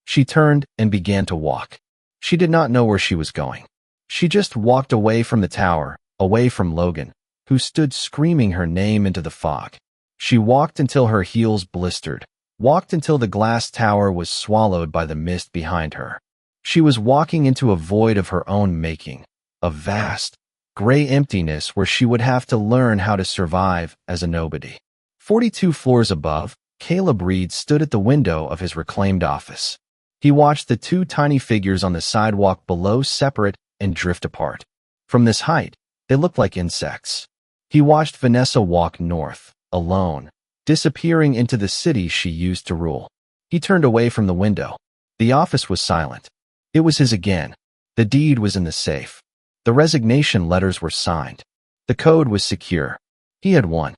She turned and began to walk. She did not know where she was going. She just walked away from the tower, away from Logan, who stood screaming her name into the fog. She walked until her heels blistered, walked until the glass tower was swallowed by the mist behind her. She was walking into a void of her own making, a vast, gray emptiness where she would have to learn how to survive as a nobody. 42 floors above, Caleb Reed stood at the window of his reclaimed office. He watched the two tiny figures on the sidewalk below separate and drift apart. From this height, they looked like insects. He watched Vanessa walk north, alone, disappearing into the city she used to rule. He turned away from the window. The office was silent. It was his again. The deed was in the safe. The resignation letters were signed. The code was secure. He had won.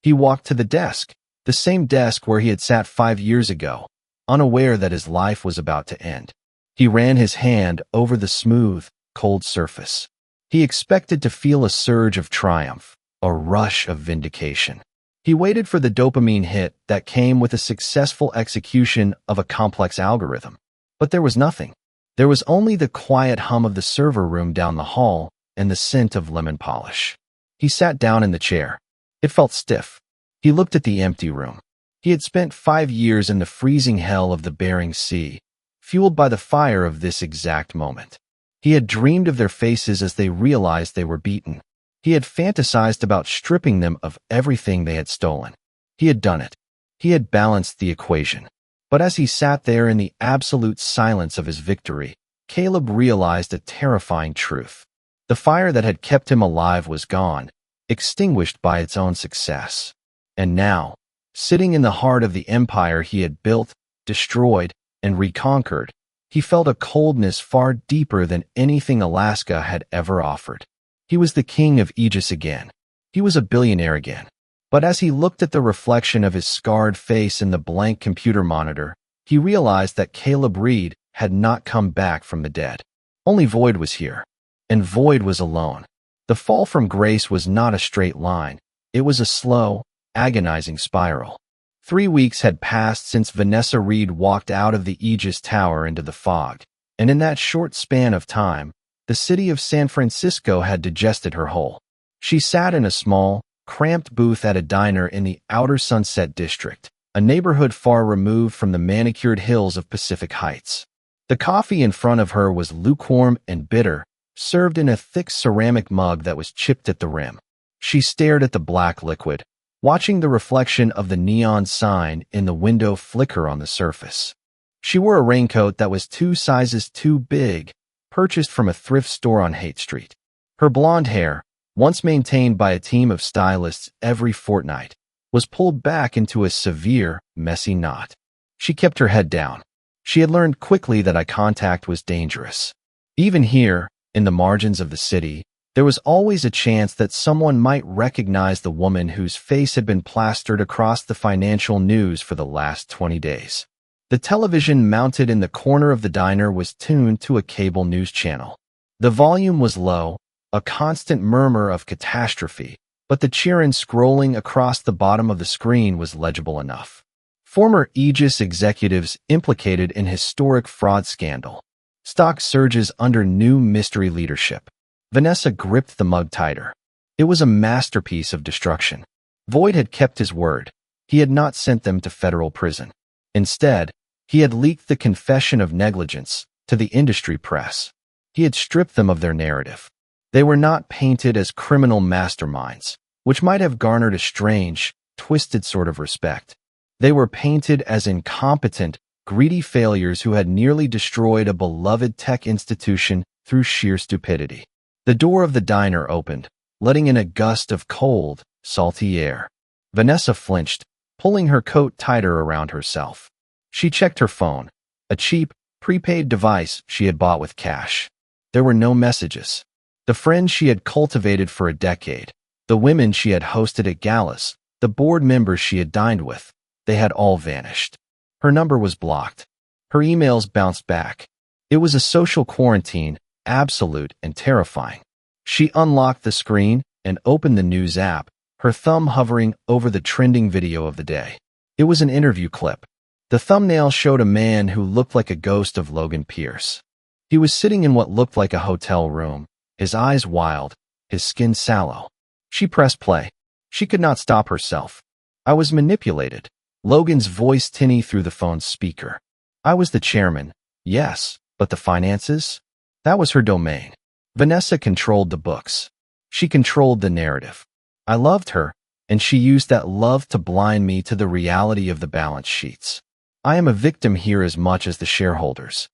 He walked to the desk, the same desk where he had sat 5 years ago, unaware that his life was about to end. He ran his hand over the smooth, cold surface. He expected to feel a surge of triumph, a rush of vindication. He waited for the dopamine hit that came with a successful execution of a complex algorithm. But there was nothing. There was only the quiet hum of the server room down the hall and the scent of lemon polish. He sat down in the chair. It felt stiff. He looked at the empty room. He had spent 5 years in the freezing hell of the Bering Sea, fueled by the fire of this exact moment. He had dreamed of their faces as they realized they were beaten. He had fantasized about stripping them of everything they had stolen. He had done it. He had balanced the equation. But as he sat there in the absolute silence of his victory, Caleb realized a terrifying truth. The fire that had kept him alive was gone, extinguished by its own success. And now, sitting in the heart of the empire he had built, destroyed, and reconquered, he felt a coldness far deeper than anything Alaska had ever offered. He was the king of Aegis again. He was a billionaire again. But as he looked at the reflection of his scarred face in the blank computer monitor, he realized that Caleb Reed had not come back from the dead. Only Void was here. And Void was alone. The fall from grace was not a straight line. It was a slow, agonizing spiral. 3 weeks had passed since Vanessa Reed walked out of the Aegis Tower into the fog, and in that short span of time, the city of San Francisco had digested her whole. She sat in a small, cramped booth at a diner in the outer Sunset District, a neighborhood far removed from the manicured hills of Pacific Heights. The coffee in front of her was lukewarm and bitter, served in a thick ceramic mug that was chipped at the rim. She stared at the black liquid, watching the reflection of the neon sign in the window flicker on the surface. She wore a raincoat that was 2 sizes too big, purchased from a thrift store on Haight Street. Her blonde hair, once maintained by a team of stylists every fortnight, was pulled back into a severe, messy knot. She kept her head down. She had learned quickly that eye contact was dangerous. Even here, in the margins of the city, there was always a chance that someone might recognize the woman whose face had been plastered across the financial news for the last 20 days. The television mounted in the corner of the diner was tuned to a cable news channel. The volume was low, a constant murmur of catastrophe, but the cheering scrolling across the bottom of the screen was legible enough. Former Aegis executives implicated in historic fraud scandal. Stock surges under new mystery leadership. Vanessa gripped the mug tighter. It was a masterpiece of destruction. Voight had kept his word. He had not sent them to federal prison. Instead, he had leaked the confession of negligence to the industry press. He had stripped them of their narrative. They were not painted as criminal masterminds, which might have garnered a strange, twisted sort of respect. They were painted as incompetent, greedy failures who had nearly destroyed a beloved tech institution through sheer stupidity. The door of the diner opened, letting in a gust of cold, salty air. Vanessa flinched, pulling her coat tighter around herself. She checked her phone, a cheap, prepaid device she had bought with cash. There were no messages. The friends she had cultivated for a decade, the women she had hosted at galas, the board members she had dined with, they had all vanished. Her number was blocked. Her emails bounced back. It was a social quarantine, absolute and terrifying. She unlocked the screen and opened the news app, her thumb hovering over the trending video of the day. It was an interview clip. The thumbnail showed a man who looked like a ghost of Logan Pierce. He was sitting in what looked like a hotel room, his eyes wild, his skin sallow. She pressed play. She could not stop herself. I was manipulated. Logan's voice tinny through the phone's speaker. I was the chairman, yes, but the finances? That was her domain. Vanessa controlled the books. She controlled the narrative. I loved her, and she used that love to blind me to the reality of the balance sheets. I am a victim here as much as the shareholders.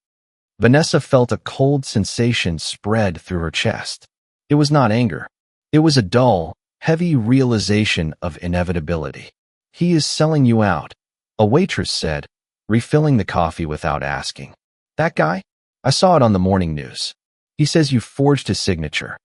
Vanessa felt a cold sensation spread through her chest. It was not anger. It was a dull, heavy realization of inevitability. He is selling you out, a waitress said, refilling the coffee without asking. That guy? I saw it on the morning news. He says you forged his signature.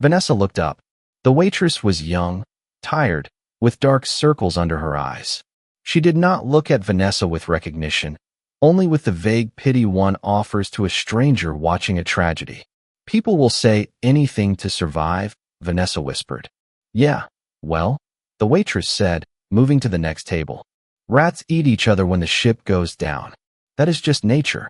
Vanessa looked up. The waitress was young, tired, with dark circles under her eyes. She did not look at Vanessa with recognition, only with the vague pity one offers to a stranger watching a tragedy. People will say anything to survive, Vanessa whispered. Yeah, well, the waitress said, moving to the next table. Rats eat each other when the ship goes down. That is just nature.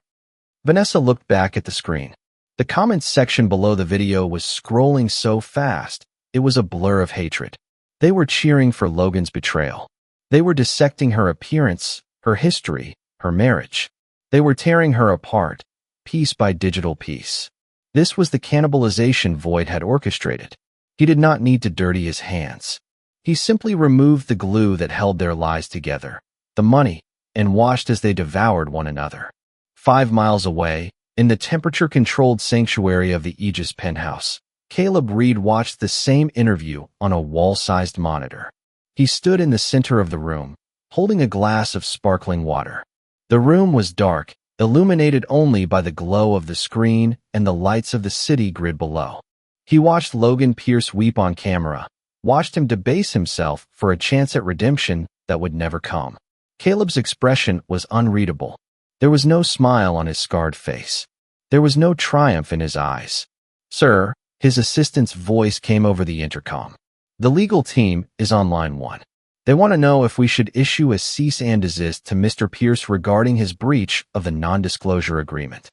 Vanessa looked back at the screen. The comments section below the video was scrolling so fast, it was a blur of hatred. They were cheering for Logan's betrayal. They were dissecting her appearance, her history, her marriage. They were tearing her apart, piece by digital piece. This was the cannibalization Voight had orchestrated. He did not need to dirty his hands. He simply removed the glue that held their lives together, the money, and watched as they devoured one another. 5 miles away, in the temperature-controlled sanctuary of the Aegis penthouse, Caleb Reed watched the same interview on a wall-sized monitor. He stood in the center of the room, holding a glass of sparkling water. The room was dark, illuminated only by the glow of the screen and the lights of the city grid below. He watched Logan Pierce weep on camera, watched him debase himself for a chance at redemption that would never come. Caleb's expression was unreadable. There was no smile on his scarred face. There was no triumph in his eyes. Sir, his assistant's voice came over the intercom. The legal team is on line 1. They want to know if we should issue a cease and desist to Mr. Pierce regarding his breach of the non-disclosure agreement.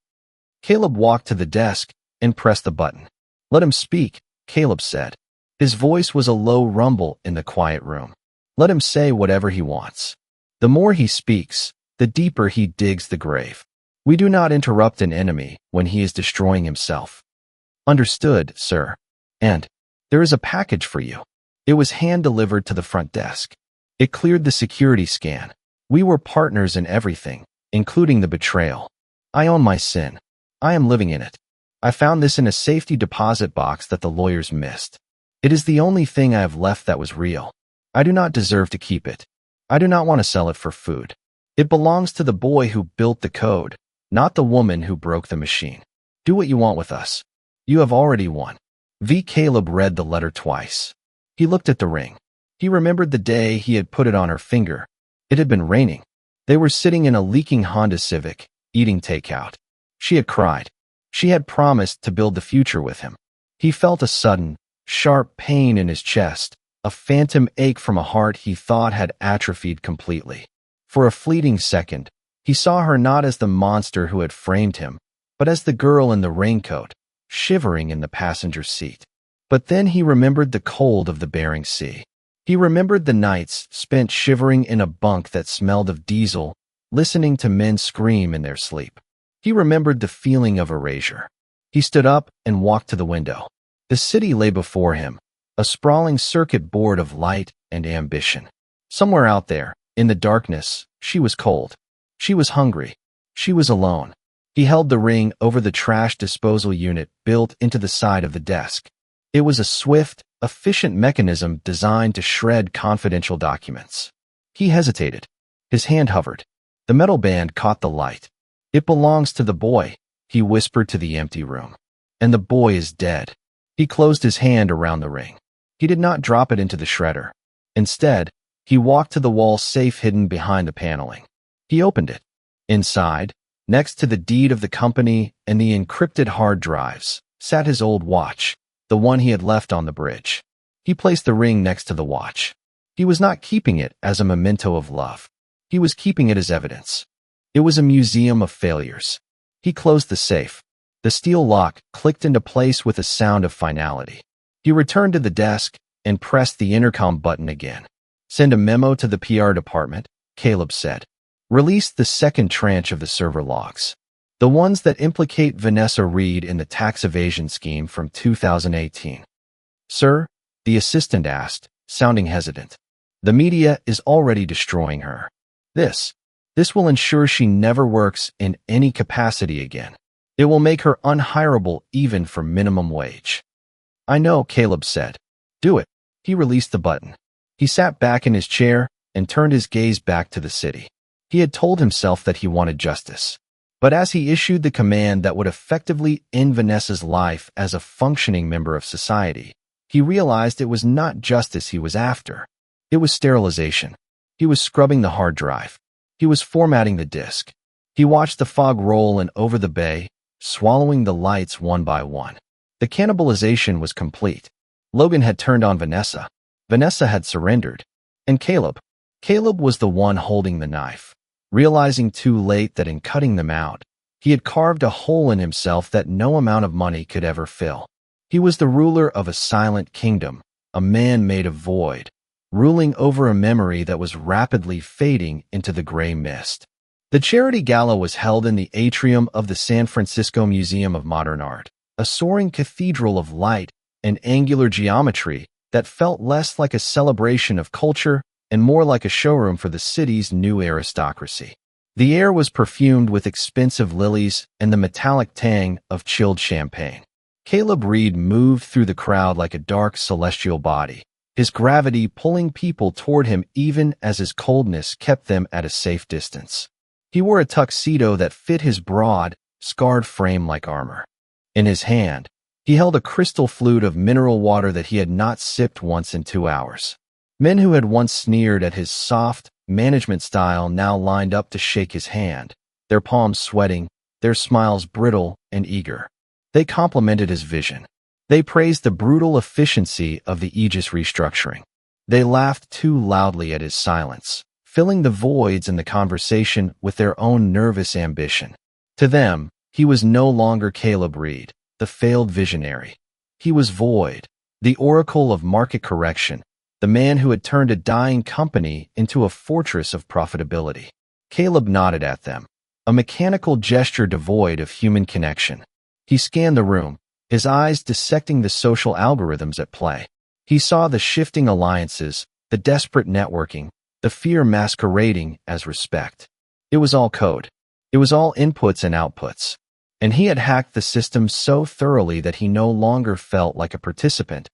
Caleb walked to the desk and pressed the button. Let him speak, Caleb said. His voice was a low rumble in the quiet room. Let him say whatever he wants. The more he speaks, the deeper he digs the grave. We do not interrupt an enemy when he is destroying himself. Understood, sir. And there is a package for you. It was hand-delivered to the front desk. It cleared the security scan. We were partners in everything, including the betrayal. I own my sin. I am living in it. I found this in a safety deposit box that the lawyers missed. It is the only thing I have left that was real. I do not deserve to keep it. I do not want to sell it for food. It belongs to the boy who built the code, not the woman who broke the machine. Do what you want with us. You have already won. Caleb read the letter twice. He looked at the ring. He remembered the day he had put it on her finger. It had been raining. They were sitting in a leaking Honda Civic, eating takeout. She had cried. She had promised to build the future with him. He felt a sudden, sharp pain in his chest, a phantom ache from a heart he thought had atrophied completely. For a fleeting second, he saw her not as the monster who had framed him, but as the girl in the raincoat, shivering in the passenger seat. But then he remembered the cold of the Bering Sea. He remembered the nights spent shivering in a bunk that smelled of diesel, listening to men scream in their sleep. He remembered the feeling of erasure. He stood up and walked to the window. The city lay before him, a sprawling circuit board of light and ambition. Somewhere out there, in the darkness, she was cold. She was hungry. She was alone. He held the ring over the trash disposal unit built into the side of the desk. It was a swift, efficient mechanism designed to shred confidential documents. He hesitated. His hand hovered. The metal band caught the light. It belongs to the boy, he whispered to the empty room. And the boy is dead. He closed his hand around the ring. He did not drop it into the shredder. Instead, he walked to the wall safe hidden behind the paneling. He opened it. Inside, next to the deed of the company and the encrypted hard drives, sat his old watch, the one he had left on the bridge. He placed the ring next to the watch. He was not keeping it as a memento of love. He was keeping it as evidence. It was a museum of failures. He closed the safe. The steel lock clicked into place with a sound of finality. He returned to the desk and pressed the intercom button again. Send a memo to the PR department, Caleb said. Release the second tranche of the server logs. The ones that implicate Vanessa Reed in the tax evasion scheme from 2018. Sir, the assistant asked, sounding hesitant. The media is already destroying her. This will ensure she never works in any capacity again. It will make her unhireable even for minimum wage. I know, Caleb said. Do it. He released the button. He sat back in his chair and turned his gaze back to the city. He had told himself that he wanted justice. But as he issued the command that would effectively end Vanessa's life as a functioning member of society, he realized it was not justice he was after. It was sterilization. He was scrubbing the hard drive. He was formatting the disk. He watched the fog roll in over the bay, swallowing the lights one by one. The cannibalization was complete. Logan had turned on Vanessa. Vanessa had surrendered. And Caleb was the one holding the knife, realizing too late that in cutting them out, he had carved a hole in himself that no amount of money could ever fill. He was the ruler of a silent kingdom, a man made of void, ruling over a memory that was rapidly fading into the gray mist. The charity gala was held in the atrium of the San Francisco Museum of Modern Art, a soaring cathedral of light and angular geometry that felt less like a celebration of culture and more like a showroom for the city's new aristocracy. The air was perfumed with expensive lilies and the metallic tang of chilled champagne. Caleb Reed moved through the crowd like a dark celestial body, his gravity pulling people toward him even as his coldness kept them at a safe distance. He wore a tuxedo that fit his broad, scarred frame like armor. In his hand, he held a crystal flute of mineral water that he had not sipped once in 2 hours. Men who had once sneered at his soft, management style now lined up to shake his hand, their palms sweating, their smiles brittle and eager. They complimented his vision. They praised the brutal efficiency of the Aegis restructuring. They laughed too loudly at his silence, filling the voids in the conversation with their own nervous ambition. To them, he was no longer Caleb Reed, the failed visionary. He was Void, the oracle of market correction, the man who had turned a dying company into a fortress of profitability. Caleb nodded at them, a mechanical gesture devoid of human connection. He scanned the room, his eyes dissecting the social algorithms at play. He saw the shifting alliances, the desperate networking, the fear masquerading as respect. It was all code. It was all inputs and outputs. And he had hacked the system so thoroughly that he no longer felt like a participant,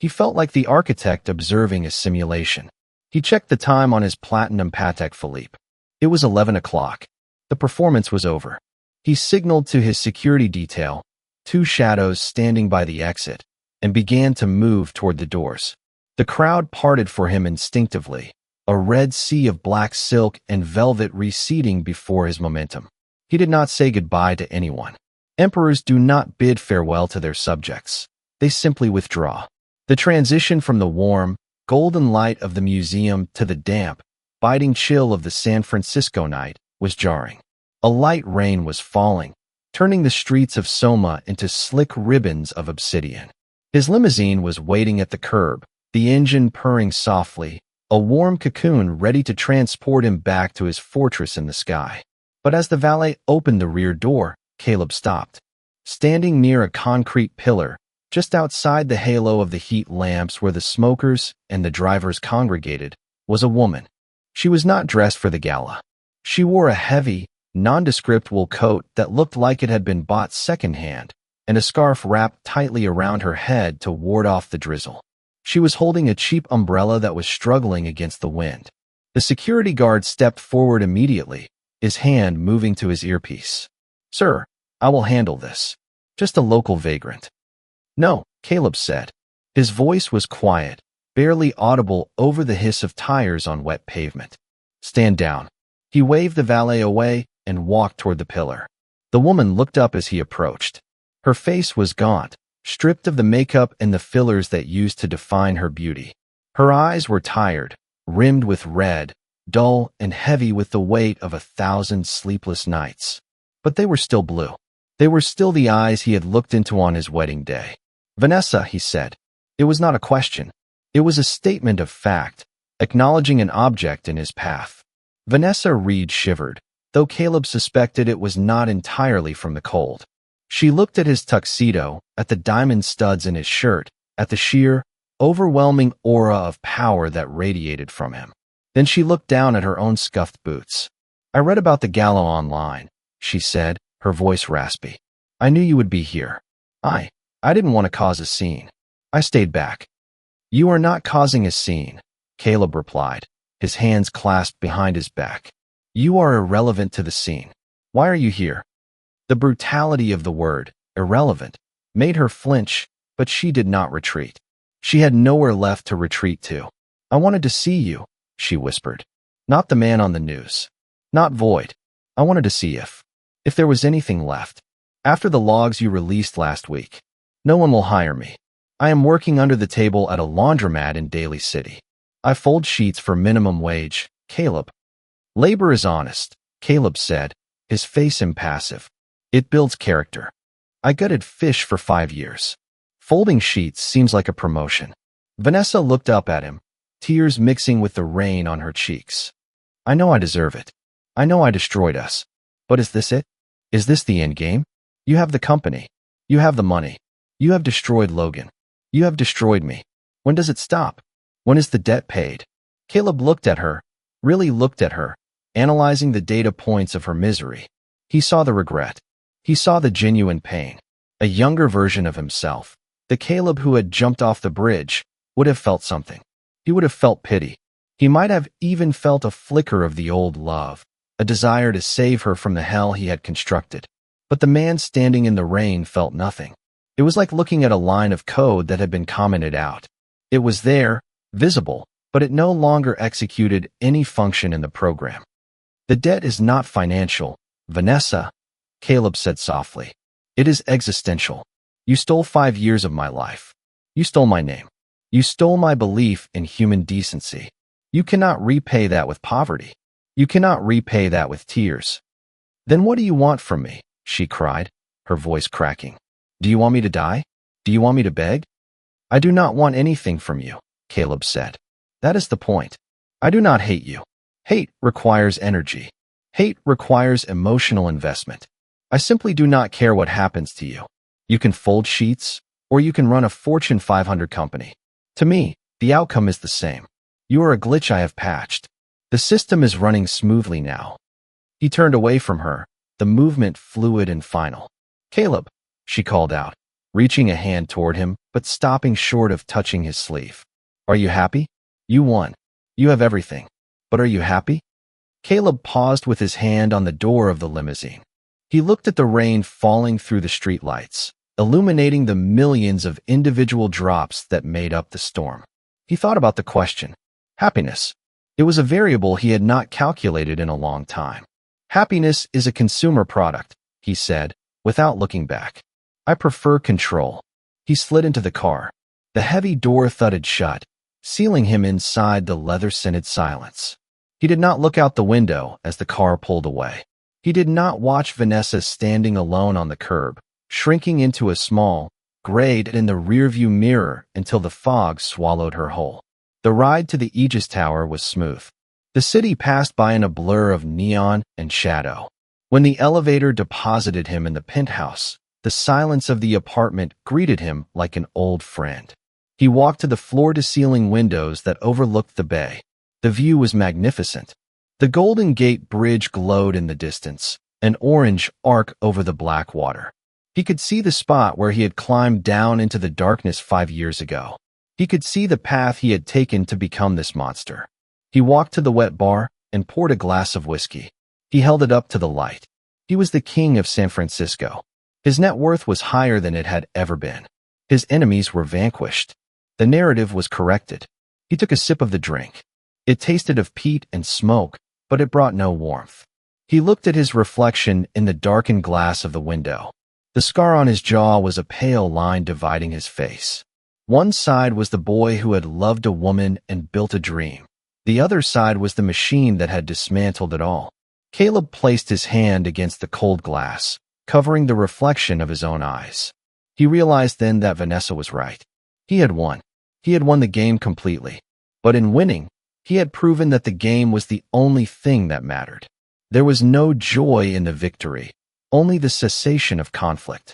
He felt like the architect observing a simulation. He checked the time on his platinum Patek Philippe. It was 11 o'clock. The performance was over. He signaled to his security detail, two shadows standing by the exit, and began to move toward the doors. The crowd parted for him instinctively, a red sea of black silk and velvet receding before his momentum. He did not say goodbye to anyone. Emperors do not bid farewell to their subjects. They simply withdraw. The transition from the warm, golden light of the museum to the damp, biting chill of the San Francisco night was jarring. A light rain was falling, turning the streets of Soma into slick ribbons of obsidian. His limousine was waiting at the curb, the engine purring softly, a warm cocoon ready to transport him back to his fortress in the sky. But as the valet opened the rear door, Caleb stopped. Standing near a concrete pillar, just outside the halo of the heat lamps where the smokers and the drivers congregated, was a woman. She was not dressed for the gala. She wore a heavy, nondescript wool coat that looked like it had been bought secondhand, and a scarf wrapped tightly around her head to ward off the drizzle. She was holding a cheap umbrella that was struggling against the wind. The security guard stepped forward immediately, his hand moving to his earpiece. "Sir, I will handle this. Just a local vagrant." "No," Caleb said. His voice was quiet, barely audible over the hiss of tires on wet pavement. "Stand down." He waved the valet away and walked toward the pillar. The woman looked up as he approached. Her face was gaunt, stripped of the makeup and the fillers that used to define her beauty. Her eyes were tired, rimmed with red, dull and heavy with the weight of 1,000 sleepless nights. But they were still blue. They were still the eyes he had looked into on his wedding day. "Vanessa," he said. It was not a question. It was a statement of fact, acknowledging an object in his path. Vanessa Reed shivered, though Caleb suspected it was not entirely from the cold. She looked at his tuxedo, at the diamond studs in his shirt, at the sheer, overwhelming aura of power that radiated from him. Then she looked down at her own scuffed boots. "I read about the gala online," she said, her voice raspy. "I knew you would be here. I didn't want to cause a scene. I stayed back." "You are not causing a scene," Caleb replied, his hands clasped behind his back. "You are irrelevant to the scene. Why are you here?" The brutality of the word, irrelevant, made her flinch, but she did not retreat. She had nowhere left to retreat to. "I wanted to see you," she whispered. "Not the man on the news. Not Void. I wanted to see if there was anything left. After the logs you released last week. No one will hire me. I am working under the table at a laundromat in Daly City. I fold sheets for minimum wage, Caleb." "Labor is honest," Caleb said, his face impassive. "It builds character. I gutted fish for 5 years. Folding sheets seems like a promotion." Vanessa looked up at him, tears mixing with the rain on her cheeks. "I know I deserve it. I know I destroyed us. But is this it? Is this the end game? You have the company. You have the money. You have destroyed Logan. You have destroyed me. When does it stop? When is the debt paid?" Caleb looked at her, really looked at her, analyzing the data points of her misery. He saw the regret. He saw the genuine pain. A younger version of himself, the Caleb who had jumped off the bridge, would have felt something. He would have felt pity. He might have even felt a flicker of the old love, a desire to save her from the hell he had constructed. But the man standing in the rain felt nothing. It was like looking at a line of code that had been commented out. It was there, visible, but it no longer executed any function in the program. "The debt is not financial, Vanessa," Caleb said softly. "It is existential. You stole 5 years of my life. You stole my name. You stole my belief in human decency. You cannot repay that with poverty. You cannot repay that with tears." "Then what do you want from me?" she cried, her voice cracking. "Do you want me to die? Do you want me to beg?" "I do not want anything from you," Caleb said. "That is the point. I do not hate you. Hate requires energy. Hate requires emotional investment. I simply do not care what happens to you. You can fold sheets, or you can run a Fortune 500 company. To me, the outcome is the same. You are a glitch I have patched. The system is running smoothly now." He turned away from her, the movement fluid and final. "Caleb," she called out, reaching a hand toward him, but stopping short of touching his sleeve. Are you happy? You won. You have everything. But are you happy? Caleb paused with his hand on the door of the limousine. He looked at the rain falling through the streetlights, illuminating the millions of individual drops that made up the storm. He thought about the question. Happiness. It was a variable he had not calculated in a long time. Happiness is a consumer product, he said, without looking back. I prefer control. He slid into the car. The heavy door thudded shut, sealing him inside the leather-scented silence. He did not look out the window as the car pulled away. He did not watch Vanessa standing alone on the curb, shrinking into a small, grayed in the rearview mirror until the fog swallowed her whole. The ride to the Aegis Tower was smooth. The city passed by in a blur of neon and shadow. When the elevator deposited him in the penthouse, the silence of the apartment greeted him like an old friend. He walked to the floor-to-ceiling windows that overlooked the bay. The view was magnificent. The Golden Gate Bridge glowed in the distance, an orange arc over the black water. He could see the spot where he had climbed down into the darkness 5 years ago. He could see the path he had taken to become this monster. He walked to the wet bar and poured a glass of whiskey. He held it up to the light. He was the king of San Francisco. His net worth was higher than it had ever been. His enemies were vanquished. The narrative was corrected. He took a sip of the drink. It tasted of peat and smoke, but it brought no warmth. He looked at his reflection in the darkened glass of the window. The scar on his jaw was a pale line dividing his face. One side was the boy who had loved a woman and built a dream. The other side was the machine that had dismantled it all. Caleb placed his hand against the cold glass, covering the reflection of his own eyes. He realized then that Vanessa was right. He had won. He had won the game completely. But in winning, he had proven that the game was the only thing that mattered. There was no joy in the victory, only the cessation of conflict.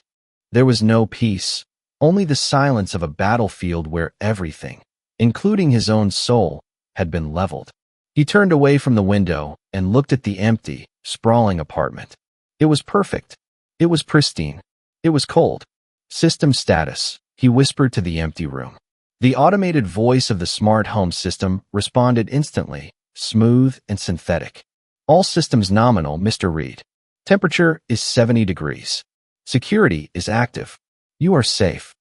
There was no peace, only the silence of a battlefield where everything, including his own soul, had been leveled. He turned away from the window and looked at the empty, sprawling apartment. It was perfect. It was pristine. It was cold. System status, he whispered to the empty room. The automated voice of the smart home system responded instantly, smooth and synthetic. All systems nominal, Mr. Reed. Temperature is 70 degrees. Security is active. You are safe.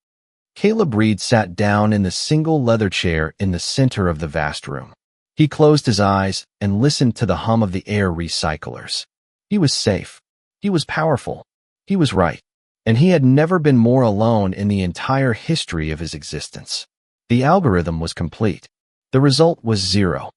Caleb Reed sat down in the single leather chair in the center of the vast room. He closed his eyes and listened to the hum of the air recyclers. He was safe. He was powerful. He was right. And he had never been more alone in the entire history of his existence. The algorithm was complete. The result was 0.